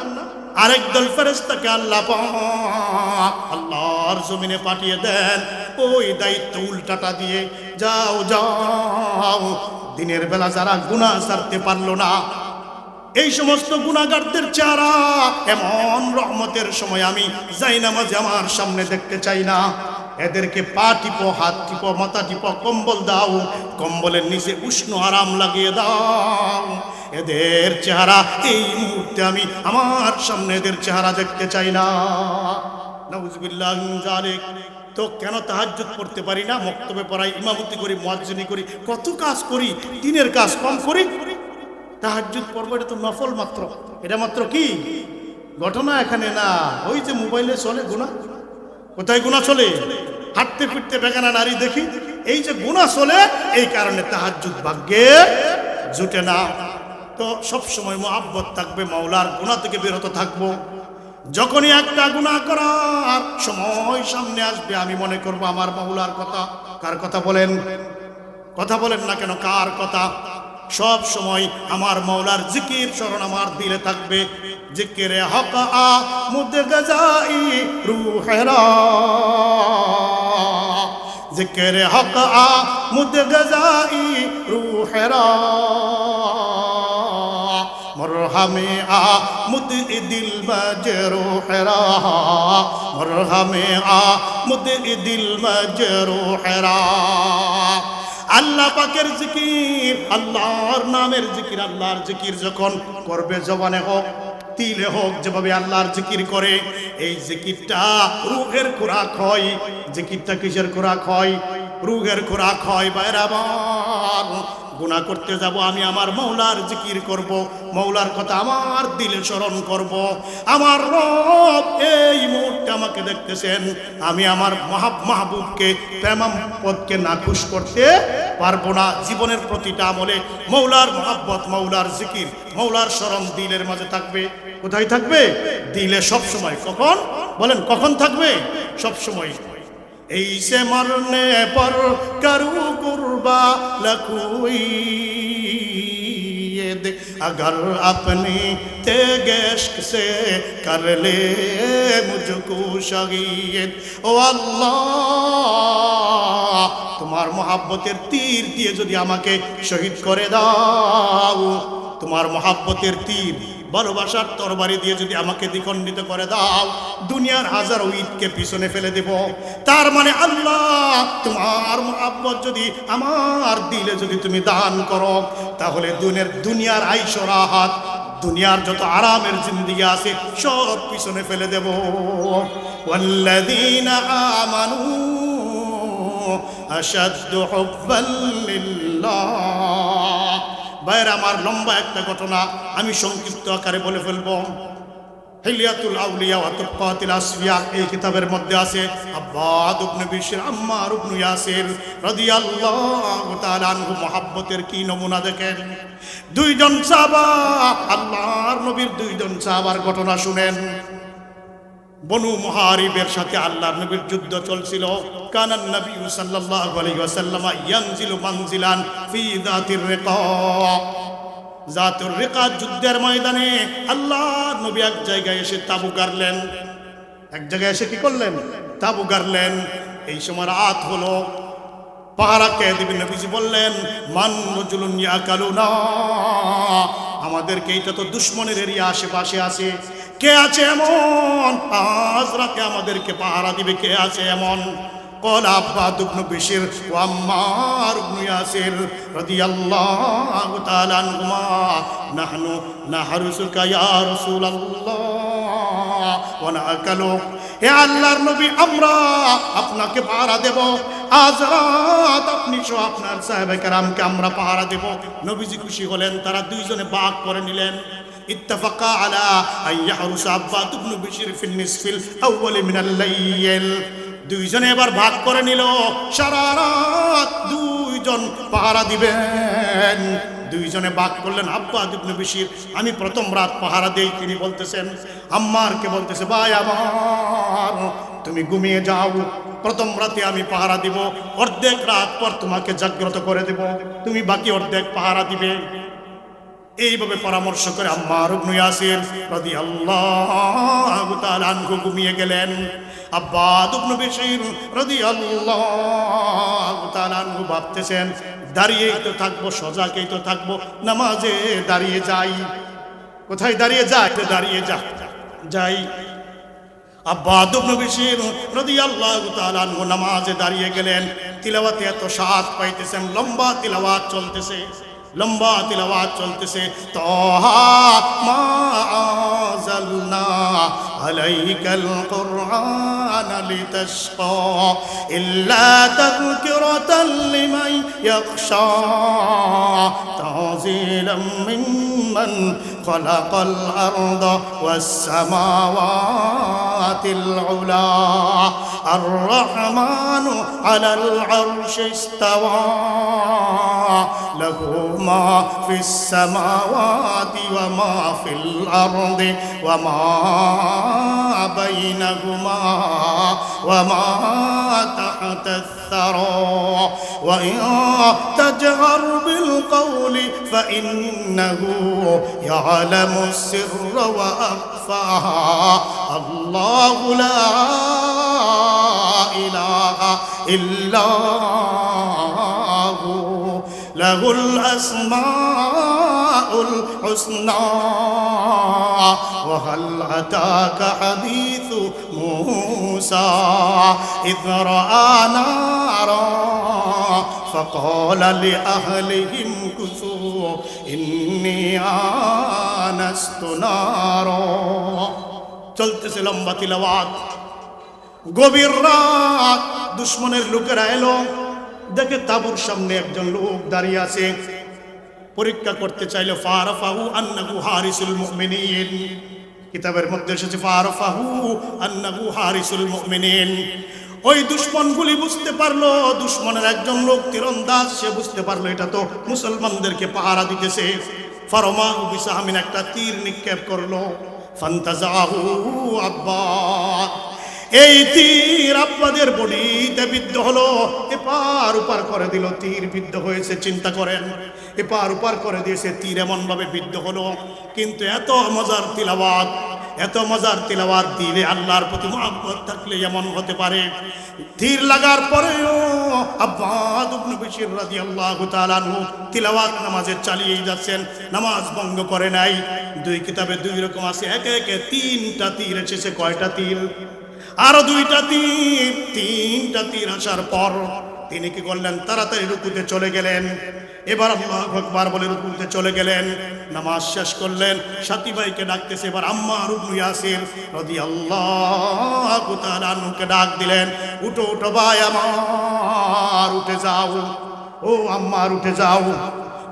আরেক দল ফেরেশতাকে আল্লাহ পাক আল্লাহর জমিনে পাঠিয়ে দেন ওই দায়িত্ব উল্টাটা দিয়ে, যাও যাও দিনের বেলা যারা গুনাহ ছাড়তে পারলো না, এই সমস্ত গুনাহগারদের চেহারা এমন রহমতের সময় আমি যাই নামাজে আমার সামনে দেখতে চাই না। এদেরকে পা টিপো, হাত টিপো, মাথা টিপো, কম্বল দাও, কম্বলের নিচে উষ্ণ আরাম লাগিয়ে দাও। এদের চেহারা এই মুহূর্তে আমি আমার সামনে এদের চেহারা দেখতে চাই না। নাউজুবিল্লাহ মিন যালিক। তো কেন তাহাজ্জুদ পড়তে পারি না? মক্তবে পড়াই, ইমামতি করি, মুয়াজ্জিনি করি, কত কাজ করি, দিনের কাজ কম করি। তাহাজ্জুদ পড়বো, এটা তো নফল মাত্র, এটা মাত্র কি ঘটনা এখানে না। ওই যে মোবাইলে চলে গুনাহ, কোথায় গুনাহ চলে? হাঁটতে ফিরতে বেগানা নারী দেখি, এই যে গুনাহ চলে, এই কারণে তাহাজ্জুদ ভাগ্যে জুটে না। তো সব সময় মুহাব্বত থাকবে, মাওলার গুনাহ থেকে বিরত থাকবো। যখনই একটা গুনাহ করার সময় সামনে আসবে আমি মনে করব আমার মাওলার কথা। কার কথা বলেন? কথা বলেন না কেন? কার কথা? সব সময় আমার মাওলার জিকির স্মরণ আমার দিলে থাকবে। জিকিরে হক আ মুদ গজাই রূহেরা, জিকিরে হক আ মুদ গজাই রূহেরা, মরহমে আ মুদ দিল মজরূহেরা, মরহমে আ মুদ দিল মজরূহেরা। আল্লাহ পাকের জিকির, আল্লাহর নামের জিকির, আল্লাহর জিকির যখন করবে জবানে হোক তিলে হোক, যেভাবে আল্লাহর জিকির করে, এই জিকিরটা রূহের খোরাক হয়। জিকিরটা কিসের খোরাক হয়? রূহের খোরাক হয়। বাইরে আমার গুনাহ করতে যাব, আমি আমার মওলার জিকির করব, মওলার কথা আমার দিলে স্মরণ করব। আমার রব এই মুহূর্তে আমাকে দেখতেছেন, আমি আমার মাহবুবকে প্রেমাম্পদকে নাখুশ করতে পারবো না। জীবনের প্রতিটা আমলে মওলার মহব্বত, মওলার জিকির, মওলার স্মরণ দিলের মাঝে থাকবে। কোথায় থাকবে? দিলে সব সময়। কখন বলেন? কখন থাকবে? সব সময়। ऐसे मरने पर करूँ कुर्बा लखोई अगर अपनी तेगेश्क से कर ले मुझको शहीद। ओ अल्लाह, तुम्हार मोहब्बतेर तीर दिए यदि आमाके शहीद करे दाओ, तुम्हार मोहब्बतेर तीर ভালোবাসার তরবারি দিয়ে যদি আমাকে দ্বিখণ্ডিত করে দাও, দুনিয়ার হাজারো ইটকে পিছনে ফেলে দেব। তার মানে আল্লাহ, তোমার মুহাব্বত যদি আমার দিলে যদি তুমি দান করো, তাহলে দুনিয়ার আইশো রাহাত, দুনিয়ার যত আরামের জিন্দেগি আছে সব পিছনে ফেলে দেব। ওয়াল্লাযীনা আমানু আশাদ্দু হুব্বান লিল্লাহ। ভাইয়ের আমার, লম্বা একটা ঘটনা আমি সংক্ষিপ্ত আকারে বলে ফেলব। হিলিয়াতুল আউলিয়া ওয়া তুফাতুল আসফিয়া এই কিতাবের মধ্যে আছে আব্বাদ ইবনে বিশর আম্মার ইবনে ইয়াসির রাদিয়াল্লাহু তাআলা আনহু মুহাব্বতের কি নমুনা দেখেন। দুইজন সাহাবা, আল্লাহর নবীর দুইজন সাহাবার ঘটনা শুনেন। বনু মুহারিবের সাথে আল্লাহর নবীর যুদ্ধ চলছিল। কানান নবী সাল্লাল্লাহু আলাইহি ওয়াসাল্লাম ইয়ানজিলু মানজিলান ফি যাতির রিকা। জাতুর রিকা যুদ্ধের ময়দানে আল্লাহর নবী এক জায়গায় এসে তাবু গাড়লেন। এক জায়গায় এসে কি করলেন? তাবু গাড়লেন। এই সময় রাত হলো, পাহারা কে দিবেন? নবীজি বললেন, মান রাজুলুন ইয়াকালুনা, আমাদেরকে, এটা তো দুশমনের এরিয়া, আশেপাশে আছে, কে আছে এমন আজ রাতে আমাদেরকে পাহারা দিবে? কে আছে এমন? قال عباد بن بشير وعمار بن ياسر رضي الله تعالى عنهما نحن نحرسك يا رسول الله ونأكله। হে আল্লাহর নবী, আমরা আপনাকে পাহারা দেব, আজ রাত আপনি সহ আপনার সাহাবায়ে কেরামকে আমরা পাহারা দেব। নবীজি খুশি হলেন, তারা দুইজনে ভাগ করে নিলেন। ইত্তাফাকা আলা আইয়াহরুস আব্বাদ ইবনে বিশর ফিল নিসফিল আউয়াল মিনাল লাইল। দুইজনে এবার ভাগ করে নিল, সারা রাত দুইজন পাহারা দিবেন। দুইজনে ভাগ করলেন। আব্বাদ ইবনে বিশর, আমি প্রথম রাত পাহারা দেই। তিনি বলতেছেন, আম্মারকে বলতেছে, ভাই আমার তুমি ঘুমিয়ে যাও, প্রথম রাতে আমি পাহারা দিব, অর্ধেক রাত পর তোমাকে জাগ্রত করে দেব, তুমি বাকি অর্ধেক পাহারা দিবে। এইভাবে পরামর্শ করে আম্মার ইবনে ইয়াসির রাদিয়াল্লাহু তাআলা আনহু ঘুমিয়ে গেলেন। আব্বাদ ইবনে বিশর রাদিয়াল্লাহু তাআলা আনহু ভাবতেছেন, দাঁড়িয়েই তো থাকবো, সজাগই তো থাকবো, নামাজে দাঁড়িয়ে যাই। কোথায় দাঁড়িয়ে যায়? দাঁড়িয়ে যাই। আব্বাদ ইবনে বিশর রাদিয়াল্লাহু তাআলা আনহু নামাজে দাঁড়িয়ে গেলেন। তিলাওয়াতে এত স্বাদ পাইতেছেন, লম্বা তিলাওয়াত চলতেছে, লম্বা তিলাওয়াত চলতেছে। তাহা মা আনজালনা আলাইকাল কুরআন লিতাশকা ইল্লা তাযকিরাতাল লিমান ইয়াখশা তানজিলাম মিম্মান খালাকাল আরদা ওয়াস সামাওয়াতিল উলা আর রহমানু আলাল আরশি ইস্তাওয়া লাহু মা ফিস সামাওয়াতি ওয়া মা ফিল আরদি ওয়া মা বাইনাহুমা ওয়া মা তাহতাস সারা ওয়া ইন তাজহার বিল কওলি ফাইন্নাহু ইয়ালামুস সিররা ওয়া আখফা আল্লাহু লা ইলাহা ইল্লাহু লাহুল আসমাউল হুসনা ওয়া হাল আতাকা হাদিসু মূসা ইয রাআ নারা فقال لأهلهم كثوا إني آنست نارا। চলতেছে লম্বা তিলাওয়াত। গভীর রাত, দুশমনের লোকেরা এলো, দেখে তাবুর সামনে একজন লোক দাঁড়িয়ে আছে। পরীক্ষা করতে চাইলো। ফারাফাহু আন্নাহু হারিসুল মুমিনিন, কিতাবের মধ্যে এসেছে ফারাফাহু আন্নাহু হারিসুল মুমিনিন। ওই দুশমনগুলি বুঝতে পারলো দুশমনের একজন লোক তীরন্দাজ, সে বুঝতে পারলো এটা তো মুসলমানদেরকে পাহারা দিতেছে। ফারমাহু বিসাহমিন, একটা তীর নিক্ষেপ করলো। ফান্তাজাহু আব্বাদ, এই তীর আব্বাদের বডিতে বিদ্ধ হলো, এপার উপার করে দিল। তীর বিদ্ধ হয়েছে, চিন্তা করেন, এপার উপার করে দিয়েছে, তীর এমন ভাবে বিদ্ধ হলো। কিন্তু এত মজার তিলাওয়াত, এত মজার তিলাওয়াত দিলে আল্লাহর প্রতি মহব্বত থাকলে এমন হতে পারে। তীর লাগার পরেও আব্বাদ ইবনে বিশর রাদিয়াল্লাহু তাআলা আনহু তিলাওয়াত নামাজে চালিয়ে যাচ্ছেন, নামাজ ভঙ্গ করে নাই। দুই কিতাবে দুই রকম আছে, একে একে তিনটা তীর এসেছে। কয়টা তীর? আরো দুইটা তীর। তিনটা তীর আসার পর তিনি কি করলেন? তাড়াতাড়ি রুকুতে চলে গেলেন। এবার আল্লাহু আকবার বলে রুকুতে চলে গেলেন, নামাজ শেষ করলেন। সাথী ভাইকে ডাকতেছে। এবার আম্মার ইবনে ইয়াসির রাদিয়াল্লাহু তাআলা আনহুকে ডাক দিলেন, উঠো উঠো ভাই আমার, উঠে যাও, ও আম্মার উঠে যাও।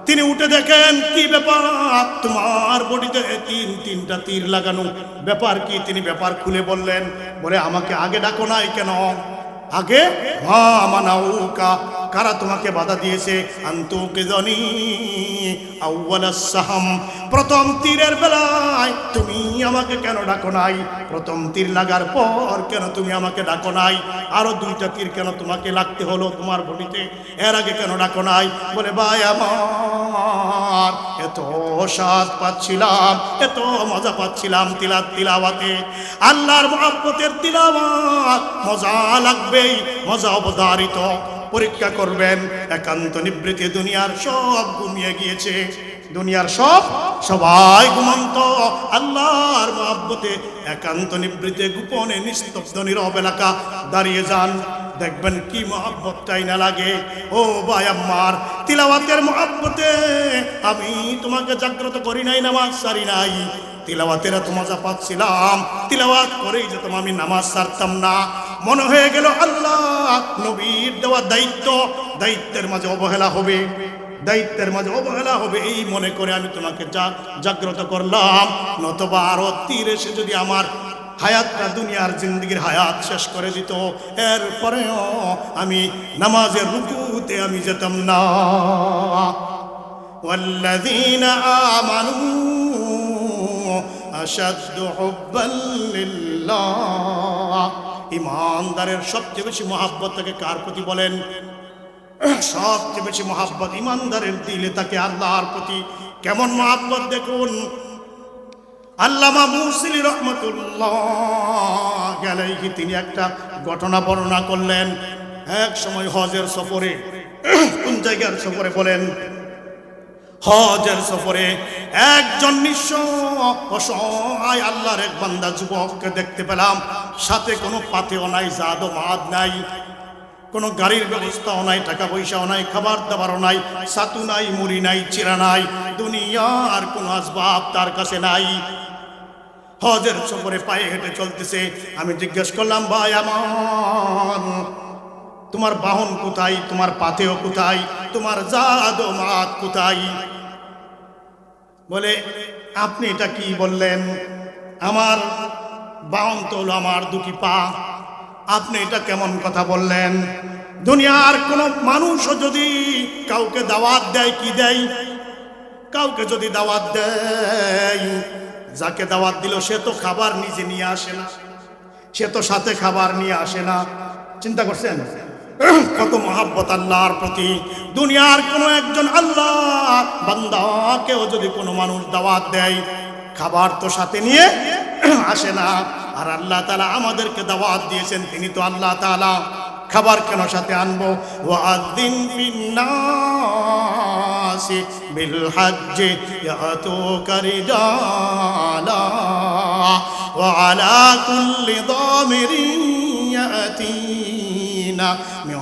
তিনি উঠে দেখেন কি ব্যাপার, তোমার বডিতে তিনটা তীর লাগানো, ব্যাপার কি? তিনি ব্যাপার খুলে বললেন, বলে আমাকে আগে ডাকো নাই কেন? আগে মা মানাউকা, কারা তোমাকে বাধা দিয়েছে? আন্তুকে জানি আউয়ালাস সাহাম, প্রথম তীরের বেলায় তুমি আমাকে কেন ডাকো নাই? প্রথম তীর লাগার পর কেন তুমি আমাকে ডাকো নাই? আরো দুইটা তীর কেন তোমাকে লাগতে হলো তোমার বডিতে? এর আগে কেন ডাকো নাই? বলে ভাই আমার, এত স্বাদ পাচ্ছিলাম, এত মজা পাচ্ছিলাম তিলাওয়াতে, আল্লাহর মুহাব্বতের তিলাওয়াত, মজা লাগবেই, মজা অবধারিত। পরীক্ষা করবেন, একান্ত নিবৃত্তি দুনিয়ার সব ঘুমিয়ে গিয়েছে, দুনিয়ার সবাই ঘুমন্ত, আল্লাহর মুহাব্বতে একান্ত নিবৃত্তি গোপনে নিস্তব্ধ নীরব এলাকা দাঁড়িয়ে যান, দেখবেন কি মুহাব্বতটাই না লাগে। ও ভাই আমার, তিলাওয়াতের মুহাব্বতে আমি তোমাকে জাগ্রত করি নাই, নামাজ সারি নাই, তিলাওয়াতের এত মজা পাচ্ছিলাম, তিলাওয়াত করেই যেতাম, আমি নামাজ ছাড়তাম না। মনে হয়ে গেল আল্লাহ নবীর দেওয়া দায়িত্বের মাঝে অবহেলা হবে, দায়িত্বের মাঝে অবহেলা হবে, এই মনে করে আমি তোমাকে জাগ্রত করলাম। নতবা আরো তীর এসে যদি আমার হায়াতটা, দুনিয়ার জিন্দগির হায়াত শেষ করে দিত, এরপরেও আমি নামাজের রুকুতে আমি যেতাম না। ওয়াল্লাযীনা আমানু আশাদ্দু হুব্বান লিল্লাহ, ঈমানদারের সবচেয়ে বেশি মহব্বত তাকে কার প্রতি বলেন? সবচেয়ে বেশি মহব্বত ঈমানদারের দিলে তাকে আল্লাহর প্রতি। কেমন মহব্বত দেখুন, আল্লামা মুসিলি রহমতুল্লাহ আলাইহি তিনি একটা ঘটনা বর্ণনা করলেন। এক সময় হজের সফরে, কোন জায়গার সফরে বলেন? হজের সফরে একজন নিঃস্ব অসহায় আল্লাহর এক বান্দা যুবককে দেখতে পেলাম, সাথে কোনো পাথেও নাই, জাদও মাদ নাই, কোনো গাড়ির ব্যবস্থাও নাই, টাকা পয়সাও নাই, খাবার দাবারও নাই, ছাতু নাই, মুড়ি নাই, চিরা নাই, দুনিয়ার কোনো আসবাব তার কাছে নাই। হজের সফরে পায়ে হেঁটে চলতেছে। আমি জিজ্ঞেস করলাম, ভাই আমার, তোমার বাহন কোথায়? তোমার পাথেও কোথায়? তোমার জাদও মাদ কোথায়? বলে, আপনি এটা কি বললেন? আমার বাহন তো হলো আমার দুটি পা, আপনি এটা কেমন কথা বললেন? দুনিয়ার কোন মানুষও যদি কাউকে দাওয়াত দেয়, কি দেয়? কাউকে যদি দাওয়াত দেয়, যাকে দাওয়াত দিল সে তো খাবার নিজে নিয়ে আসে না, সে তো সাথে খাবার নিয়ে আসে না। চিন্তা করছেন কত মহাব্বত আল্লাহর প্রতি। দুনিয়ার কোনো একজন আল্লাহ বান্দাকেও যদি কোনো মানুষ দাওয়াত দেয়, খাবার তো সাথে নিয়ে আসে না। আর আল্লাহ তাআলা আমাদেরকে দাওয়াত দিয়েছেন, তিনি তো আল্লাহ তাআলা, খাবার কেন সাথে আনবো? ওয়াযিন ফিন্নাসি বিল হজ্জি ইয়াতুকা রিজালা ওয়া আলা কুল্লি দামিরিন ইয়াতিনা মিন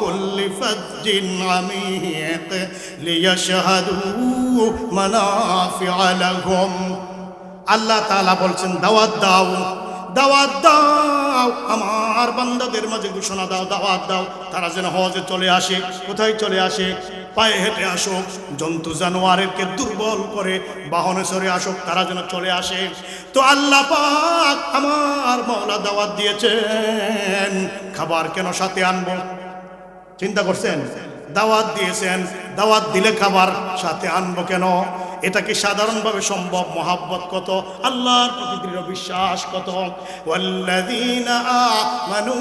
কুল্লি ফাজ্জিন আমিক লিয়াশহাদু মানাফিআ লাহুম। আল্লাহ তাআলা বলছেন, দাওয়াত দাও, দাওয়াত দাও, আমার বান্দাদের মাঝে ঘোষণা দাও, দাওয়াত দাও, তারা যেন হজে চলে আসে। কোথায় চলে আসে? পায়ে হেঁটে আসুক, জন্তু জানোয়ারকে দুর্বল করে বাহনে চড়ে আসুক, তারা যেন চলে আসে। তো আল্লাহ পাক আমার মাওলা দাওয়াত দিয়েছেন, খাবার কেন সাথে আনবো? চিন্তা করছেন? দাওয়াত দিয়েছেন, দাওয়াত দিলে খাবার সাথে আনবো কেন? এটা কি সাধারণভাবে সম্ভব? মহাব্বত কত, আল্লাহর প্রতি দৃঢ় বিশ্বাস কত। ওয়াল্লাযীনা আমানু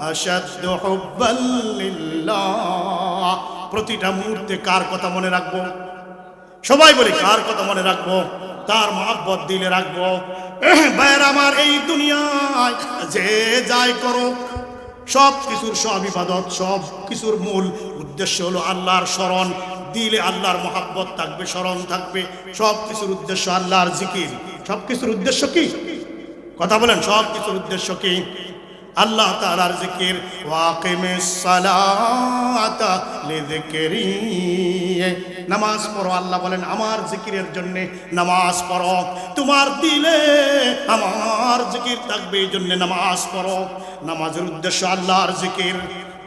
আশাদ্দু হুব্বান লিল্লাহ। প্রতিটা মুহূর্তে কার কথা মনে রাখবো? সবাই বলি, কার কথা মনে রাখবো? তার মহাব্বত দিলে রাখবো। ভাইয়ের আমার, এই দুনিয়ায় যে যাই করুক, সব কিছুর সব ইবাদত, সব কিছুর মূল উদ্দেশ্য হলো আল্লাহর স্মরণ। দিলে আল্লাহর মহাব্বত থাকবে, স্মরণ থাকবে। সব কিছুর উদ্দেশ্য আল্লাহর জিকির। সব কিছুর উদ্দেশ্য কি? কথা বলেন, সব কিছুর উদ্দেশ্য কি? আল্লাহ তাআলার জিকির। ওয়াকিমিস সালাতা লিযিকরি, নামাজ পড়ো। আল্লাহ বলেন, আমার জিকিরের জন্য নামাজ পড়ো। তোমার দিলে আমার জিকির থাকবে, এই জন্য নামাজ পড়ো। নামাজের উদ্দেশ্য আল্লাহর জিকির।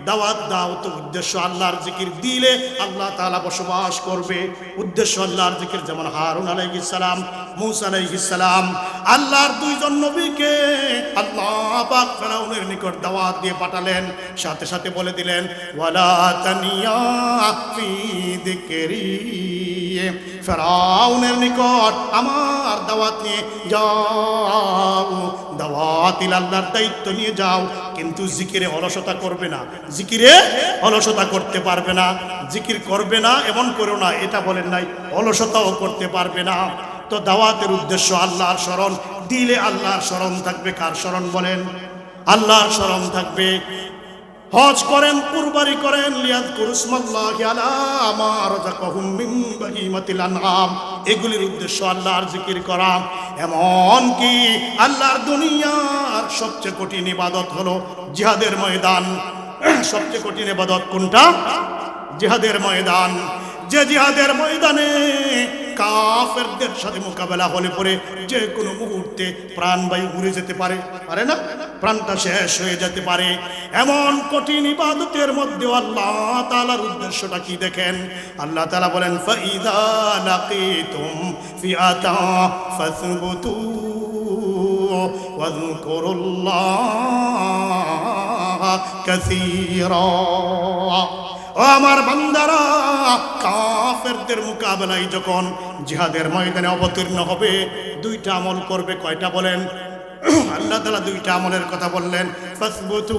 দাওয়াত দাও তো উদ্দেশ্য আল্লাহর জিকির, দিলে আল্লাহ তাআলা বসবাস করবে। উদ্দেশ্য আল্লাহর জিকির। যেমন হারুন আলাইহিস সালাম, মূসা আলাইহিস সালাম, আল্লাহর দুইজন নবীকে আল্লাহ পাক ফেরাউনের নিকট দাওয়াত দিয়ে পাঠালেন, সাথে সাথে বলে দিলেন ওয়ালা তানিয়া ফি যিকরি, ফেরাউনের নিকট আমার দাওয়াত নিয়ে যাও, দাওয়াত আল্লাহর দায়িত্ব নিয়ে যাও, কিন্তু জিকিরে অলসতা করবে না, জিকিরে অলসতা করতে পারবে না। জিকির করবে না এমন করো না, এটা বলেন নাই, অলসতাও করতে পারবে না। তো দাওয়াতের উদ্দেশ্য আল্লাহর স্মরণ, দিলে আল্লাহর স্মরণ থাকবে। কার স্মরণ বলেন? আল্লাহর স্মরণ থাকবে। হজ করেন, কুরবানি করেন, লিয়াযকুরু ইসমাল্লাহি আলা মা রাযাকাহুম মিন বাহিমাতিল আনআম, এগুলির উদ্দেশ্য আল্লাহর জিকির করা। এমন কি আল্লাহর দুনিয়ার সবচেয়ে কঠিন ইবাদত হলো জিহাদের ময়দান। সবচেয়ে কঠিন ইবাদত কোনটা? জিহাদের ময়দান। যে জিহাদের ময়দানে কাফেরদের সাথে মোকাবেলা হলে পরে যে কোনো মুহূর্তে প্রাণবায়ু উড়ে যেতে পারে, পারে না? প্রাণটা শেষ হয়ে যেতে পারে। এমন কঠিন ইবাদতের মধ্যে আল্লাহ তাআলার উদ্দেশ্যটা কি দেখেন? আল্লাহ তাআলা বলেন ফাইযা লাকিতুম ফিআতান ফাসবুতু ওয়াযকুরুল্লাহা কাসীরা। ও আমার বান্দারা, কাফেরদের মোকাবেলায় যখন জিহাদের ময়দানে অবতীর্ণ হবে, দুইটা আমল করবে। কয়টা বলেন? আল্লাহ তাআলা দুইটা আমলের কথা বললেন। ফাসবুতু,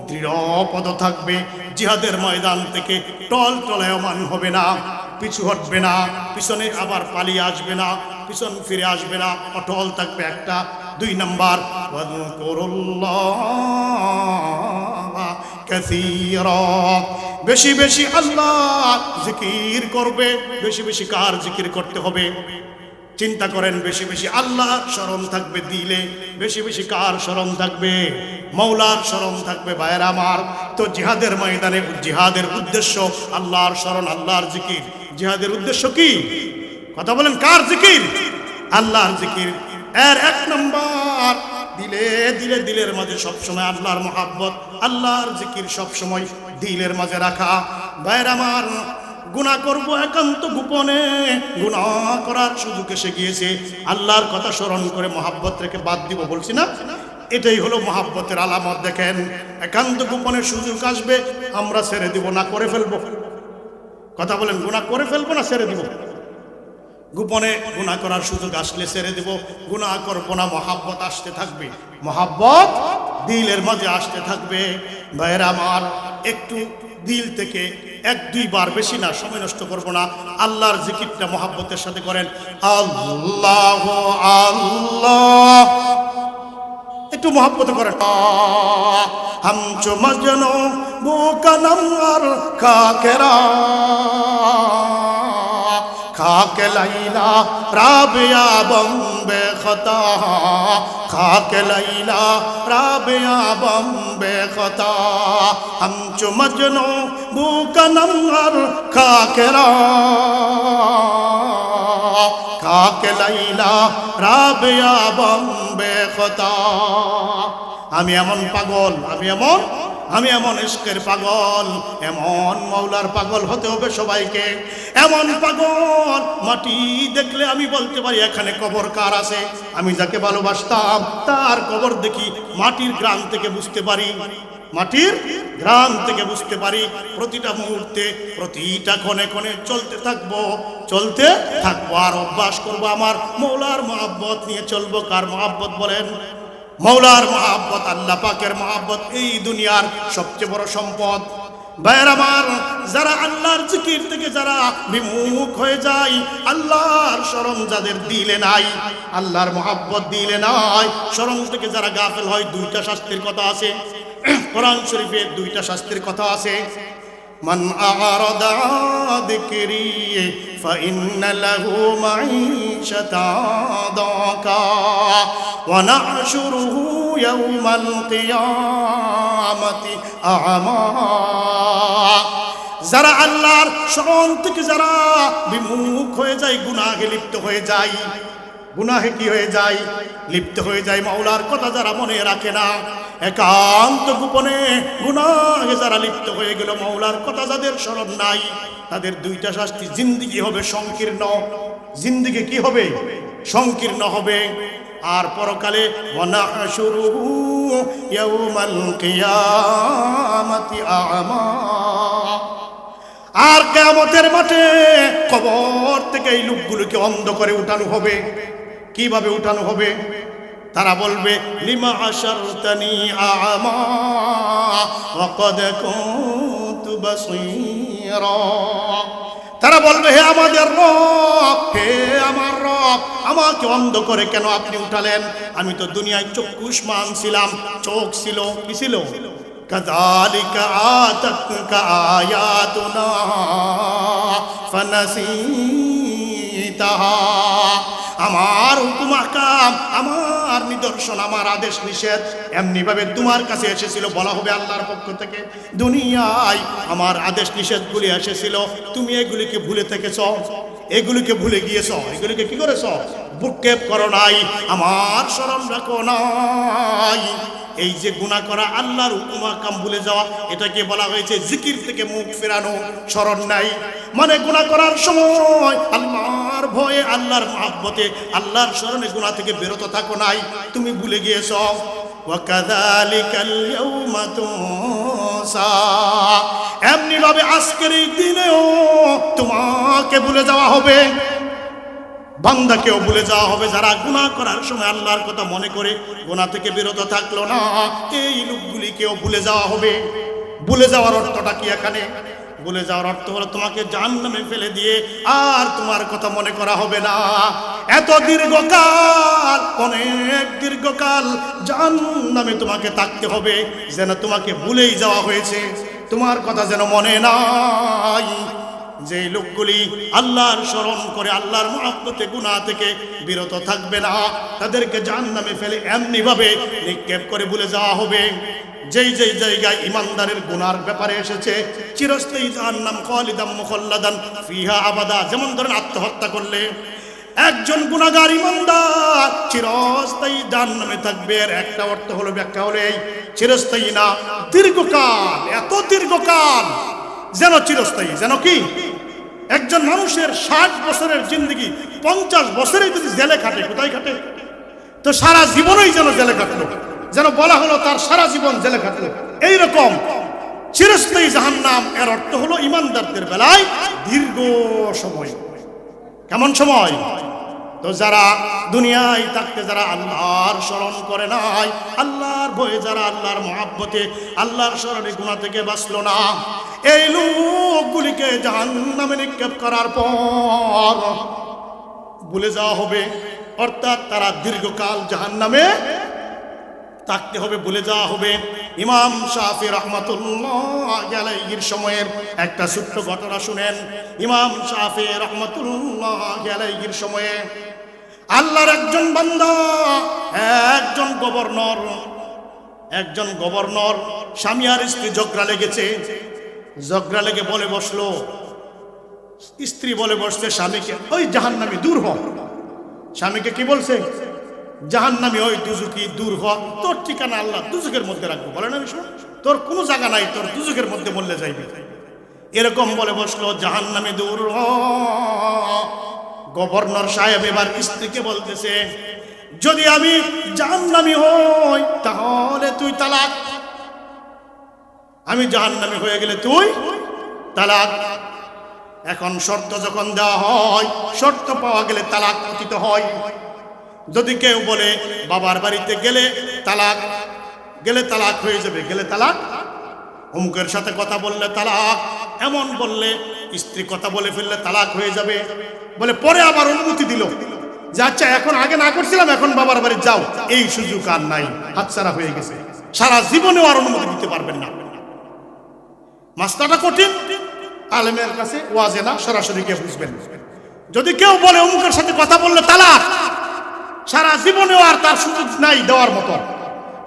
দৃঢ়পদ থাকবে, জিহাদের ময়দান থেকে টলটলায়মান হবে না, পিছু হটবে না, পিছনে আবার পালিয়ে আসবে না, পিছন ফিরে আসবে না, অটল থাকবে একটা। 2 নাম্বার ওয়াযকুরুল্লাহা কাসীরা, বেশি বেশি আল্লাহ জিকির করবে। বেশি বেশি কার জিকির করতে হবে? চিন্তা করেন, বেশি বেশি আল্লাহর স্মরণ থাকবে দিলে। বেশি বেশি কার স্মরণ থাকবে? মৌলার স্মরণ থাকবে। ভাইয়েরা আমার, তো জিহাদের ময়দানে জিহাদের উদ্দেশ্য আল্লাহর স্মরণ, আল্লাহর জিকির। জিহাদের উদ্দেশ্য কি? কথা বলেন, কার জিকির? আল্লাহর জিকির। এর 1 নম্বর, দিলে দিলে দিলের মাঝে সবসময় আল্লাহর মহাব্বত, আল্লাহর জিকির সবসময় দিলের মাঝে রাখা। ভাইয়েরা আমার, গুনাহ করব একান্ত গোপনে, গুনাহ করার সুযোগ এসে গিয়েছে, আল্লাহর কথা স্মরণ করে মহাব্বত রেখে বাদ দিব, বলছি না? এটাই হলো মহাব্বতের আলামত। দেখেন, একান্ত গোপনের সুযোগ আসবে, আমরা ছেড়ে দিব না, করে ফেলবো। কথা বলেন, গুনাহ করে ফেলবো না ছেড়ে দিব? গোপনে গুনাহ করার সুযোগ আসলে ছেড়ে দেব, গুনাহ করব না। মহাব্বত আসতে থাকবে, মহাব্বত দিলের মাঝে আসতে থাকবে। ভাইয়েরা আমার, একটু দিল থেকে 1-2 বার, বেশি না, সময় নষ্ট করব না, আল্লাহর জিকিরটা মহাব্বতের সাথে করেন। আল্লাহ আল্লাহ, একটু মহাব্বত করেন। হামচো মজনু বুকানম আর খাকেরা, খাকে লাইলা রাবিয়া বম্বে খতা, খাকে লাইলা রাবিয়া বম্বে খতা, হামচো মজনু বুকানম আর খাকেরা, খাকে লাইলা রাবিয়া বম্বে খতা। আমি এমন পাগল, আমি এমন ইশকের পাগল, এমন মৌলার পাগল হতে হবে সবাইকে। এমন পাগল, মাটি দেখলে আমি বলতে পারি এখানে কবর কার আছে। আমি যাকে ভালোবাসতাম তার কবর দেখি, মাটির গ্রাম থেকে বুঝতে পারি, মাটির গ্রাম থেকে বুঝতে পারি। প্রতিটা মুহূর্তে, প্রতিটা ক্ষণে ক্ষণে চলতে থাকবো আর অভ্যাস করবো আমার মৌলার মহাব্বত নিয়ে চলবো। কার মহাব্বত বলেন? মৌলার মহাব্বত, আল্লাহ পাকের মহাব্বত এই দুনিয়ার সবচেয়ে বড় সম্পদ। ভাইয়ের আমার, যারা আল্লাহর জিকির থেকে যারা বিমুখ হয়ে যায়, আল্লাহর স্মরণ যাদের দিলে নাই, আল্লাহর মহাব্বত দিলে নাই, স্মরণ থেকে যারা গাফেল হয়, 2টা শাস্তির কথা আছে কোরআন শরীফে, 2টা শাস্তির কথা আছে। মান আ'রাদা যিকরি ফাইন্না লাহু মাঈশাতান দাকা ওয়া নাহশুরুহু ইয়াওমাল কিয়ামাতি আ'মা। যারা আল্লাহর স্মরণ থেকে যারা বিমুখ হয়ে যায়, গুনাহে লিপ্ত হয়ে যায়, গুনাহে কি হয়ে যায়? লিপ্ত হয়ে যায়। মাওলার কথা যারা মনে রাখে না, একান্ত গোপনে গুনাহে যারা লিপ্ত হয়ে গেল, মাওলার কথা যাদের স্মরণ নাই, তাদের দুইটা শাস্তি। জিন্দেগি হবে সংকীর্ণ, জিন্দেগি কি হবে? সংকীর্ণ হবে। আর পরকালে ওয়ানাহশুরুহু ইয়াউমাল কিয়ামাতি আ'মা, আর কিয়ামতের মাঠে কবর থেকে এই লোকগুলোকে অন্ধ করে উঠানো হবে। কিভাবে উঠানো হবে? তারা বলবে লিমা আশারতানি আ'মা ওয়া ক্বাদ কুনতু বাসীরা। তারা বলবে, হে আমাদের রব, হে আমার রব, আমাকে অন্ধ করে কেন আপনি উঠালেন? আমি তো দুনিয়ায় চক্ষুষ্মান ছিলাম, চোখ ছিল, কি ছিল? কাযালিকা আতাতকা আয়াতুনা ফানাসিতাহা। আমার হুকুম আহকাম, আমার নিদর্শন, আমার আদেশ নিষেধ এমনি ভাবে তোমার কাছে এসেছিল। বলা হবে আল্লাহর পক্ষ থেকে, দুনিয়ায় আমার আদেশ নিষেধগুলি এসেছিল, তুমি এগুলিকে ভুলে থেকেছ, এগুলিকে ভুলে গিয়েছ, এগুলিকে কি করেছ? বুকেপ করো নাই, আমার স্মরণ রাখো নাই। এই যে গুনাহ করা, আল্লাহর হুকুম আহকাম ভুলে যাওয়া, এটাকে বলা হয়েছে জিকির থেকে মুখ ফেরানো। স্মরণ নাই মানে গুনাহ করার সময় আল্লাহর ভয়ে, আল্লাহর মহব্বতে, আল্লাহর স্মরণে গুনাহ থেকে বিরত থাকো নাই, তুমি ভুলে গিয়েছ। ওয়া কাযালিকাল ইয়াউমা তুনসা, এমনি ভাবে আজকের এই দিনেও তোমাকে ভুলে যাওয়া হবে, বান্দাকেও ভুলে যাওয়া হবে। যারা গুনাহ করার সময় আল্লাহর কথা মনে করে গুনাহ থেকে বিরত থাকলো না, এই লোকগুলিকেও ভুলে যাওয়া হবে। ভুলে যাওয়ার অর্থটা কি এখানে? ভুলে যাওয়ার অর্থ হলো তোমাকে জাহান্নামে ফেলে দিয়ে আর তোমার কথা মনে করা হবে না। এত দীর্ঘকাল, অনেক দীর্ঘকাল জাহান্নামে তোমাকে থাকতে হবে, যেন তোমাকে ভুলেই যাওয়া হয়েছে, তোমার কথা যেন মনে নাই। যে লোকগুলি আল্লাহর স্মরণ করে আল্লাহর মহব্বতে গুনাহ থেকে বিরত থাকবে না, তাদেরকে জাহান্নামে ফেলে এমনি ভাবে নিক্ষেপ করে ভুলে যাওয়া হবে। যেই যেই জায়গায় ইমানদারের গুনার ব্যাপারে এসেছে চিরস্থায়ী জাহান্নাম, খালিদাম মুখাল্লাদান ফিহা আবাদা। যেমন ধরেন আত্মহত্যা করলে একজন গুনাহগার ইমানদার চিরস্থায়ী জাহান্নামে থাকবে। এর একটা অর্থ হলো, ব্যাখ্যা হলো এই, চিরস্থায়ী না, দীর্ঘকাল। এত দীর্ঘকাল যেন চিরস্থায়ী, যেন কি? একজন মানুষের 60 বছরের জিন্দগি 50 বছরে যদি জেলে খাটে, কোথায় খাটে? তো সারা জীবনই যেন জেলে কাটলো, যেন বলা হলো তার সারা জীবন জেলে কাটলো। এইরকম চিরস্থায়ী জাহান্নাম, এর অর্থ হলো ইমানদারদের বেলায় দীর্ঘ সময়। কেমন সময়? তো যারা দুনিয়ায় থাকতে যারা আল্লাহর স্মরণ করে নাই, আল্লাহর ভয়ে যারা আল্লাহর মহব্বতে, আল্লাহর স্মরণে গুনাহ থেকে বাঁচলো না, এই লোকগুলিকে জাহান্নামে নিক্ষেপ করার পর ভুলে যাওয়া হবে। অর্থাৎ তারা দীর্ঘকাল জাহান্নামে থাকতে হবে, ভুলে যাওয়া হবে। ইমাম শাফি রাহমাতুল্লাহ আলাইহির সময়ের একটা ছোট্ট ঘটনা শুনেন। ইমাম শাফি রাহমাতুল্লাহ আলাইহির সময়ে আল্লাহর একজন বান্দা, একজন গভর্নর স্বামী আর স্ত্রী ঝগড়া লেগেছে। ঝগড়া লেগে বলে বসলো, স্ত্রী বলে বসছে স্বামীকে, ওই জাহান্নামী দূর হ। স্বামীকে কি বলছে? জাহান্নামী, ওই দুজুকি দূর হ, তোর ঠিকানা আল্লাহ দুজুকের মধ্যে রাখবো। বলে না বিষ্ণু, তোর কোনো জায়গা নাই, তোর দুজুকের মধ্যে মরলে যাইবি। এরকম বলে বসলো, জাহান্নামী দূর হ। গভর্নর সাহেব এবার স্ত্রীকে বলতেছে, যদি আমি জাহান্নামী হই তাহলে তুই তালাক, আমি জাহান্নামী হয়ে গেলে তুই তালাক। এখন শর্ত যখন দেওয়া হয়, শর্ত পাওয়া গেলে তালাক পতিত হয়। যদি কেউ বলে বাবার বাড়িতে গেলে তালাক হয়ে যাবে, গেলে তালাক, অমুকের সাথে কথা বললে তালাক, এমন বললে স্ত্রী কথা বলে ফেললে তালাক হয়ে যাবে, বলে পরে আবার অনুমতি দিল যে আচ্ছা এখন আগে না করছিলাম, এখন বাবার বাড়ি যাও, এই সুযোগ আর নাই, হাতছাড়া হয়ে গেছে, সারা জীবনেও আর অনুমতি দিতে পারবেন না। মাসলাটা কঠিন, আলেমের কাছে ওয়াজে না, সরাসরি গিয়ে বুঝবেন। যদি কেউ বলে অমুকের সাথে কথা বললে তালাক, সারা জীবনেও আর তার সুযোগ নাই দেওয়ার মতো,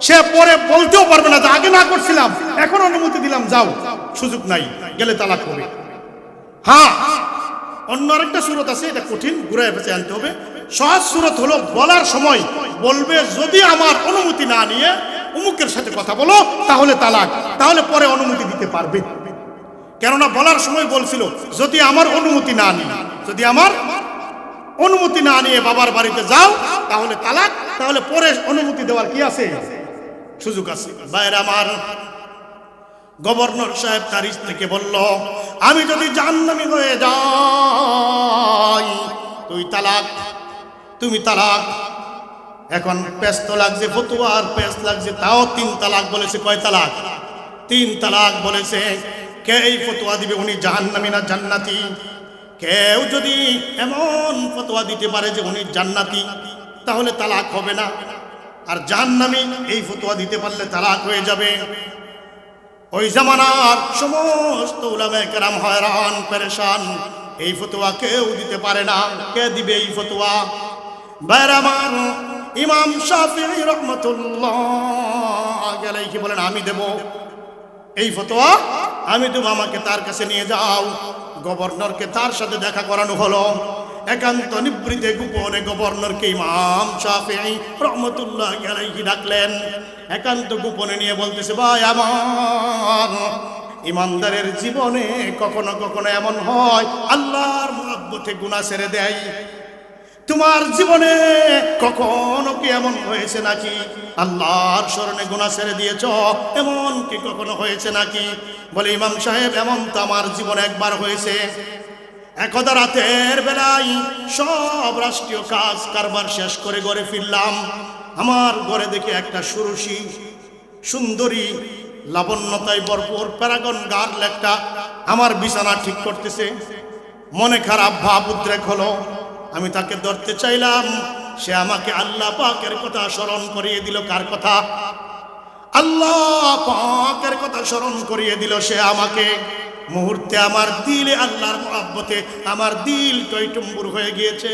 সে পরে বলতেও পারবে না যে আগে না করছিলাম, এখন অনুমতি দিলাম, যাও, সুযোগ নাই, গেলে তালাক হবে। হ্যাঁ, অন্য আরেকটা সূরত আছে, এটা কঠিন, ঘুরায় পেঁচে আনতে হবে। সহজ সূরত হলো বলার সময় বলবে যদি আমার অনুমতি না নিয়ে অমুকের সাথে কথা বলো, তাহলে তালাক, তাহলে পরে অনুমতি দিতে পারবে। কেননা বলার সময় বলছিল যদি আমার অনুমতি না নিই, যদি আমার অনুমতি না নিয়ে বাবার বাড়িতে যাও তাহলে তালাক, তাহলে পরে অনুমতি দেওয়ার কি আছে, সুযোগ আছে। বাইরে আমার গভর্নর সাহেব তার স্ত্রীকে বলল, আমি যদি জাহান্নামী হয়ে যাই তুই তালাক, তুমি তালাক। এখন পেস্ত লাগছে, ফতুয়ার পেস্ট লাগছে, তাও 3 তালাক বলেছে। কয় তালাক? 3 তালাক বলেছে। কে এই ফতুয়া দিবে, উনি জাহান্নামী না জান্নাতি? কেউ যদি এমন ফতোয়া দিতে পারে যে উনি জান্নাতি, তাহলে তালাক হবে না, আর জাহান্নামী এই ফতোয়া দিতে পারলে তালাক হয়ে যাবে। ওই জামানার সমস্ত উলামায়ে কেরাম হয়রান পেরেশান, এই ফতোয়া কেউ দিতে পারে না। কে দিবে এই ফতোয়া? বাইরে আমার ইমাম শাফিঈ রাহমাতুল্লাহ আলাইহি বলেন, আমি দেব এই ফতোয়া, আমি দেব, আমাকে তার কাছে নিয়ে যাও। গভর্নরকে তার সাথে দেখা করানো হলো। একান্ত নিবৃতে গোপনে গভর্নরকে ইমাম শাফিঈ রাহমাতুল্লাহ আলাইহি ডাকলেন। একান্ত গোপনে নিয়ে বলতেছে, ভাই আমার, ইমানদারের জীবনে কখনো কখনো এমন হয় আল্লাহর মহব্বতে গুনাহ ছেড়ে দেয়। তোমার জীবনে কখনো কি এমন হয়েছে নাকি আল্লাহর স্মরণে গুনাহ ছেড়ে দিয়েছ? এমন কি কখনো হয়েছে নাকি? বলে, ইমাম সাহেব, এমন তো আমার জীবনে একবার হয়েছে। একদা রাতের বেলায় সব রাষ্ট্রীয় কাজ কারবার শেষ করে ঘরে ফিরলাম। আমার ঘরে দেখে একটা সুরসী সুন্দরী লাবণ্যতায় ভরপুর প্যারাগন গার্ল একটা আমার বিছানা ঠিক করতেছে। মনে খারাপ ভাব উদ্রেক হলো। আমি তাকে ধরতে চাইলাম, সে আমাকে আল্লাহ পাকের কথা স্মরণ করিয়ে দিল। কার কথা? আল্লাহ পাকের কথা স্মরণ করিয়ে দিল সে আমাকে। মুহূর্তে আমার দিলে আল্লাহর মহব্বতে আমার দিল টইটুম্বুর হয়ে গিয়েছে।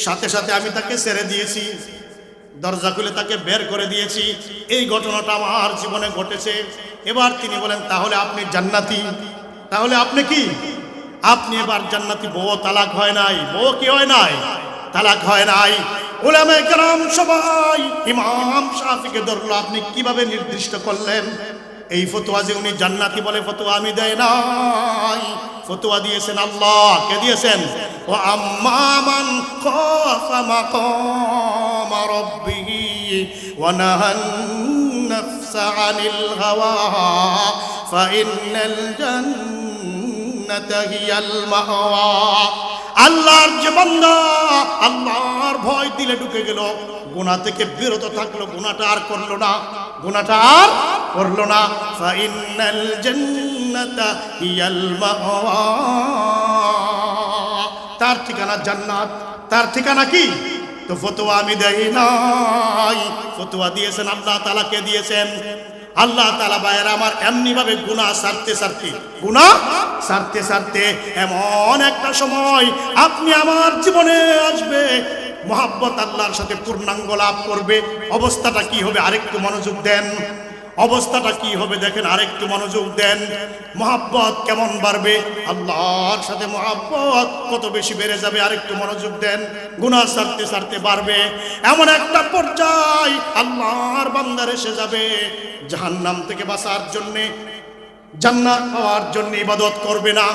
সাথে সাথে আমি তাকে ছেড়ে দিয়েছি, দরজা খুলে তাকে বের করে দিয়েছি। এই ঘটনাটা আমার জীবনে ঘটেছে। এবার তিনি বলেন, তাহলে আপনি জান্নাতি? তাহলে আপনি কি? আপনি এবার জান্নাতি। বউ তালাক হয় নাই, বউ কি হয় নাই? তালাক হয় নাই। উলামায়ে কেরাম সবাই ইমাম শাফিকে ধরলো, আপনি কিভাবে নির্দিষ্ট করলেন এই ফতোয়া যে উনি জান্নাতি? বলে, ফতোয়া আমি দেই নাই, ফতোয়া দিয়েছেন আল্লাহ। কে দিয়েছেন? ও আম্মা মান খাফা মাকাম রাব্বিহি ওয়া নাহান নাফসা আনিল হাওয়া ফাইন্নাল জান্নাতা হিয়াল মাওয়া। আল্লাহর যে বান্দা আল্লাহর ভয় দিলে ঢুকে গেল, গুনাহ থেকে বিরত থাকলো, গুনাহটা আর করলো না, গুনাহটা আর করলো না। ফাইন্নাল জান্নাতা হিয়াল মাওয়া, তার ঠিকানা জান্নাত। তার ঠিকানা কি? তো ফতোয়া আমি দেই নাই, ফতোয়া দিয়েছেন আল্লাহ তাআলা। কে দিয়েছেন? আল্লাহ তাআলা। ভাইয়েরা আমার, এমনি ভাবে গুনাহ সারতে সারতে, গুনাহ সারতে সারতে এমন একটা সময় আপনি আমার জীবনে আসবে, মহব্বত আল্লাহর সাথে পূর্ণাঙ্গ লাভ করবে। অবস্থাটা কি হবে? আরেকটু মনোযোগ দেন। অবস্থাটা কি হবে দেখেন, আরেকটু মনোযোগ দেন। মহব্বত কেমন বাড়বে? আল্লাহর সাথে মহব্বত কত বেশি বেড়ে যাবে, আরেকটু মনোযোগ দেন। গুনাহ সারতে সারতে বাড়বে। এমন একটা পর্যায় আল্লাহর বান্দার এসে যাবে, জাহান্নাম থেকে বাঁচার জন্য, জান্নাত পাওয়ার জন্য ইবাদত করবে না।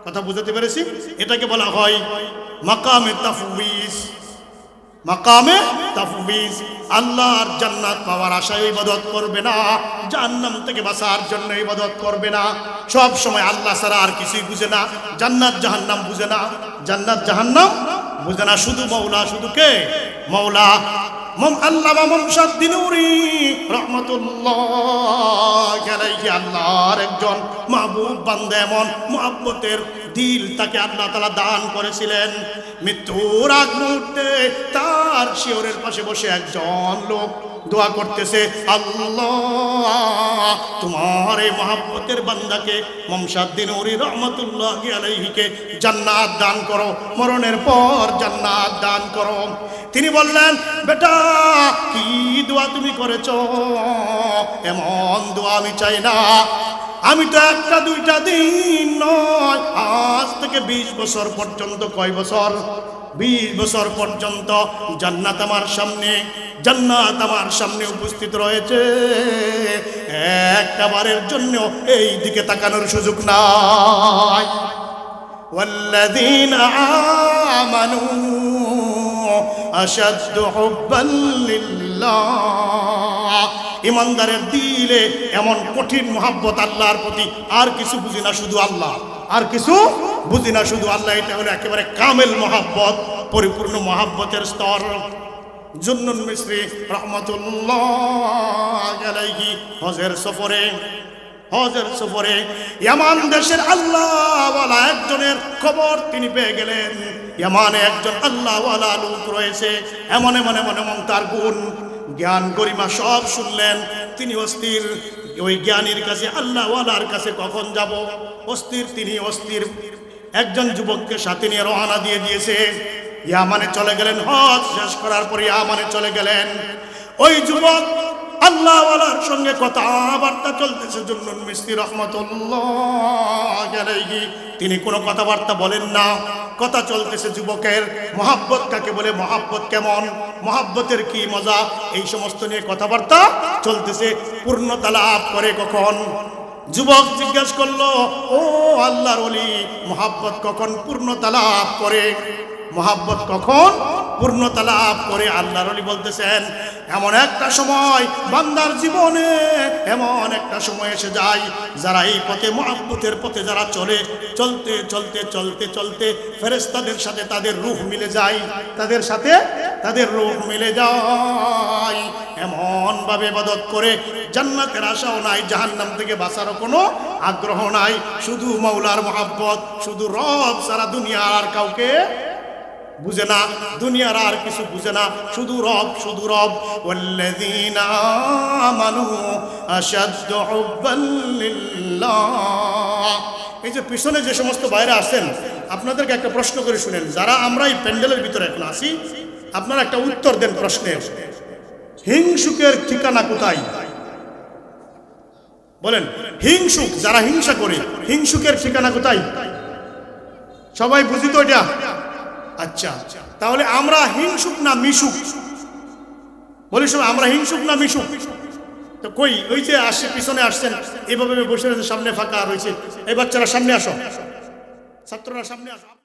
কথা বুঝতে পেরেছি? এটাকে বলা হয় মাকামে তাফউইজ। মাকামে তাফউইজ। আল্লাহর জান্নাত পাওয়ার আশায় ইবাদত করবে না, জাহান্নাম থেকে বাঁচার জন্য ইবাদত করবে না। সব সময় আল্লাহ ছাড়া আর কিছুই বুঝে না, জান্নাত জাহান্নাম বুঝে না, জান্নাত জাহান্নাম বুঝে না, শুধু মওলা। শুধু কে? মওলা। আল্লামা মুমশাদ নূরী রাহমাতুল্লাহ আলাইহি, আল্লাহর একজন মাহবুব বান্দা, এমন মুহাব্বতের দিল তাকে আল্লাহ তাআলা দান করেছিলেন। মৃত্যুর আগ মুহূর্তে তার শিয়রের পাশে বসে একজন লোক দোয়া করতেছে, আল্লাহ তোমার এই মহব্বতের বান্দাকে মুমশাদ নূরী রাহমাতুল্লাহ আলাইহিকে জান্নাত দান করো, মরণের পর জান্নাত দান করো। তিনি বললেন, বেটা কি দোয়া তুমি করেছো? এমন দোয়া আমি চাই না। আমি তো একটা দুইটা দিন নয়, আজ থেকে থেকে 20 বছর পর্যন্ত, কয় বছর? 20 বছর পর্যন্ত জান্নাত আমার সামনে, জান্নাত আমার সামনে উপস্থিত রয়েছে। একটা বারের জন্য এই দিকে তাকানোর সুযোগ নাই। ওয়াল্লাযীনা আমানু আশাদ্দু হুব্বান লিল্লাহ, ইমানদারের দিলে এমন কঠিন মহব্বত আল্লাহর প্রতি, আর কিছু বুঝি না শুধু আল্লাহ, আর কিছু বুঝি না শুধু আল্লাহ। এটা হলো একেবারে কামেল মহব্বত, পরিপূর্ণ মহব্বতের স্তর। জুন্নুন মিসরি রহমাতুল্লাহ আলাইহি হজের সফরে ইয়ামান দেশের আল্লাহওয়ালা একজনের খবর তিনি পেয়ে গেলেন। ইয়ামানে একজন আল্লাহওয়ালা লোক রয়েছে, এমন তার গুণ, জ্ঞান গরিমা সব শুনলেন। তিনি অস্থির, ওই জ্ঞানীর কাছে, আল্লাহওয়ালার কাছে কখন যাব, তিনি অস্থির। একজন যুবককে সাথে নিয়ে রওনা দিয়ে দিয়েছে, ইয়ামানে চলে গেলেন। হজ শেষ করার পরে ইয়ামানে চলে গেলেন। ওই যুবক আল্লাহওয়ালার সঙ্গে কথাবার্তা চলতেছে। জুন্নুন মিসরি রহমাতুল্লাহ আলাইহি তিনি কোনো কথাবার্তা বলেন না, কথা চলতেছে। যুবকের মহাব্বত কাকে বলে, মহাব্বত কেমন, মহাব্বতের কি মজা, এই সমস্ত নিয়ে কথাবার্তা চলতেছে। পূর্ণতা লাভ করে কখন? যুবক জিজ্ঞাসা করলো, ও আল্লাহর ওলি, মহাব্বত কখন পূর্ণতা লাভ করে? মহাব্বত কখন পূর্ণতা লাভ করে? আল্লাহর ওলি বলতেছেন, এমন একটা সময় বান্দার জীবনে, এমন একটা সময় এসে যায়, যারা এই পথে, মহাব্বতের পথে যারা চলতে ফেরেশতাদের সাথে তাদের রূহ মিলে যায়, তাদের সাথে তাদের রূহ মিলে যায়। এমন ভাবে ইবাদত করে জান্নাতের আশাও নাই, জাহান্নাম থেকে বাঁচারও কোনো আগ্রহ নাই। শুধু মাওলার মহাব্বত, শুধু রব সারা, দুনিয়ার আর কাউকে বুঝে না, দুনিয়ার আর কিছু বুঝে না, শুধু রব, শুধু রব। ওয়াল্লাযীনা আমানু আশাদ্দু হুব্বান লিল্লাহ। এই যে পিছনে যে সমস্ত বাইরে আসেন, আপনাদেরকে একটা প্রশ্ন করে শুনেন। যারা আমরা এই প্যান্ডেলের ভিতরে এখন আছি, আপনারা একটা উত্তর দেন প্রশ্নের। হিংসুকের ঠিকানা কোথায়? বলেন, হিংসুক, যারা হিংসা করে, হিংসুকের ঠিকানা কোথায়? সবাই বুঝি তো এটা? আচ্ছা, তাহলে আমরা হিংসুক না মিশুক? বলি সবাই, আমরা হিংসুক না মিশুক? তো কই, ওই যে আসছে, পিছনে আসছেন, এভাবে বসে রয়েছে, সামনে ফাঁকা রয়েছে। এই বাচ্চারা সামনে আসো, ছাত্ররা সামনে আসো।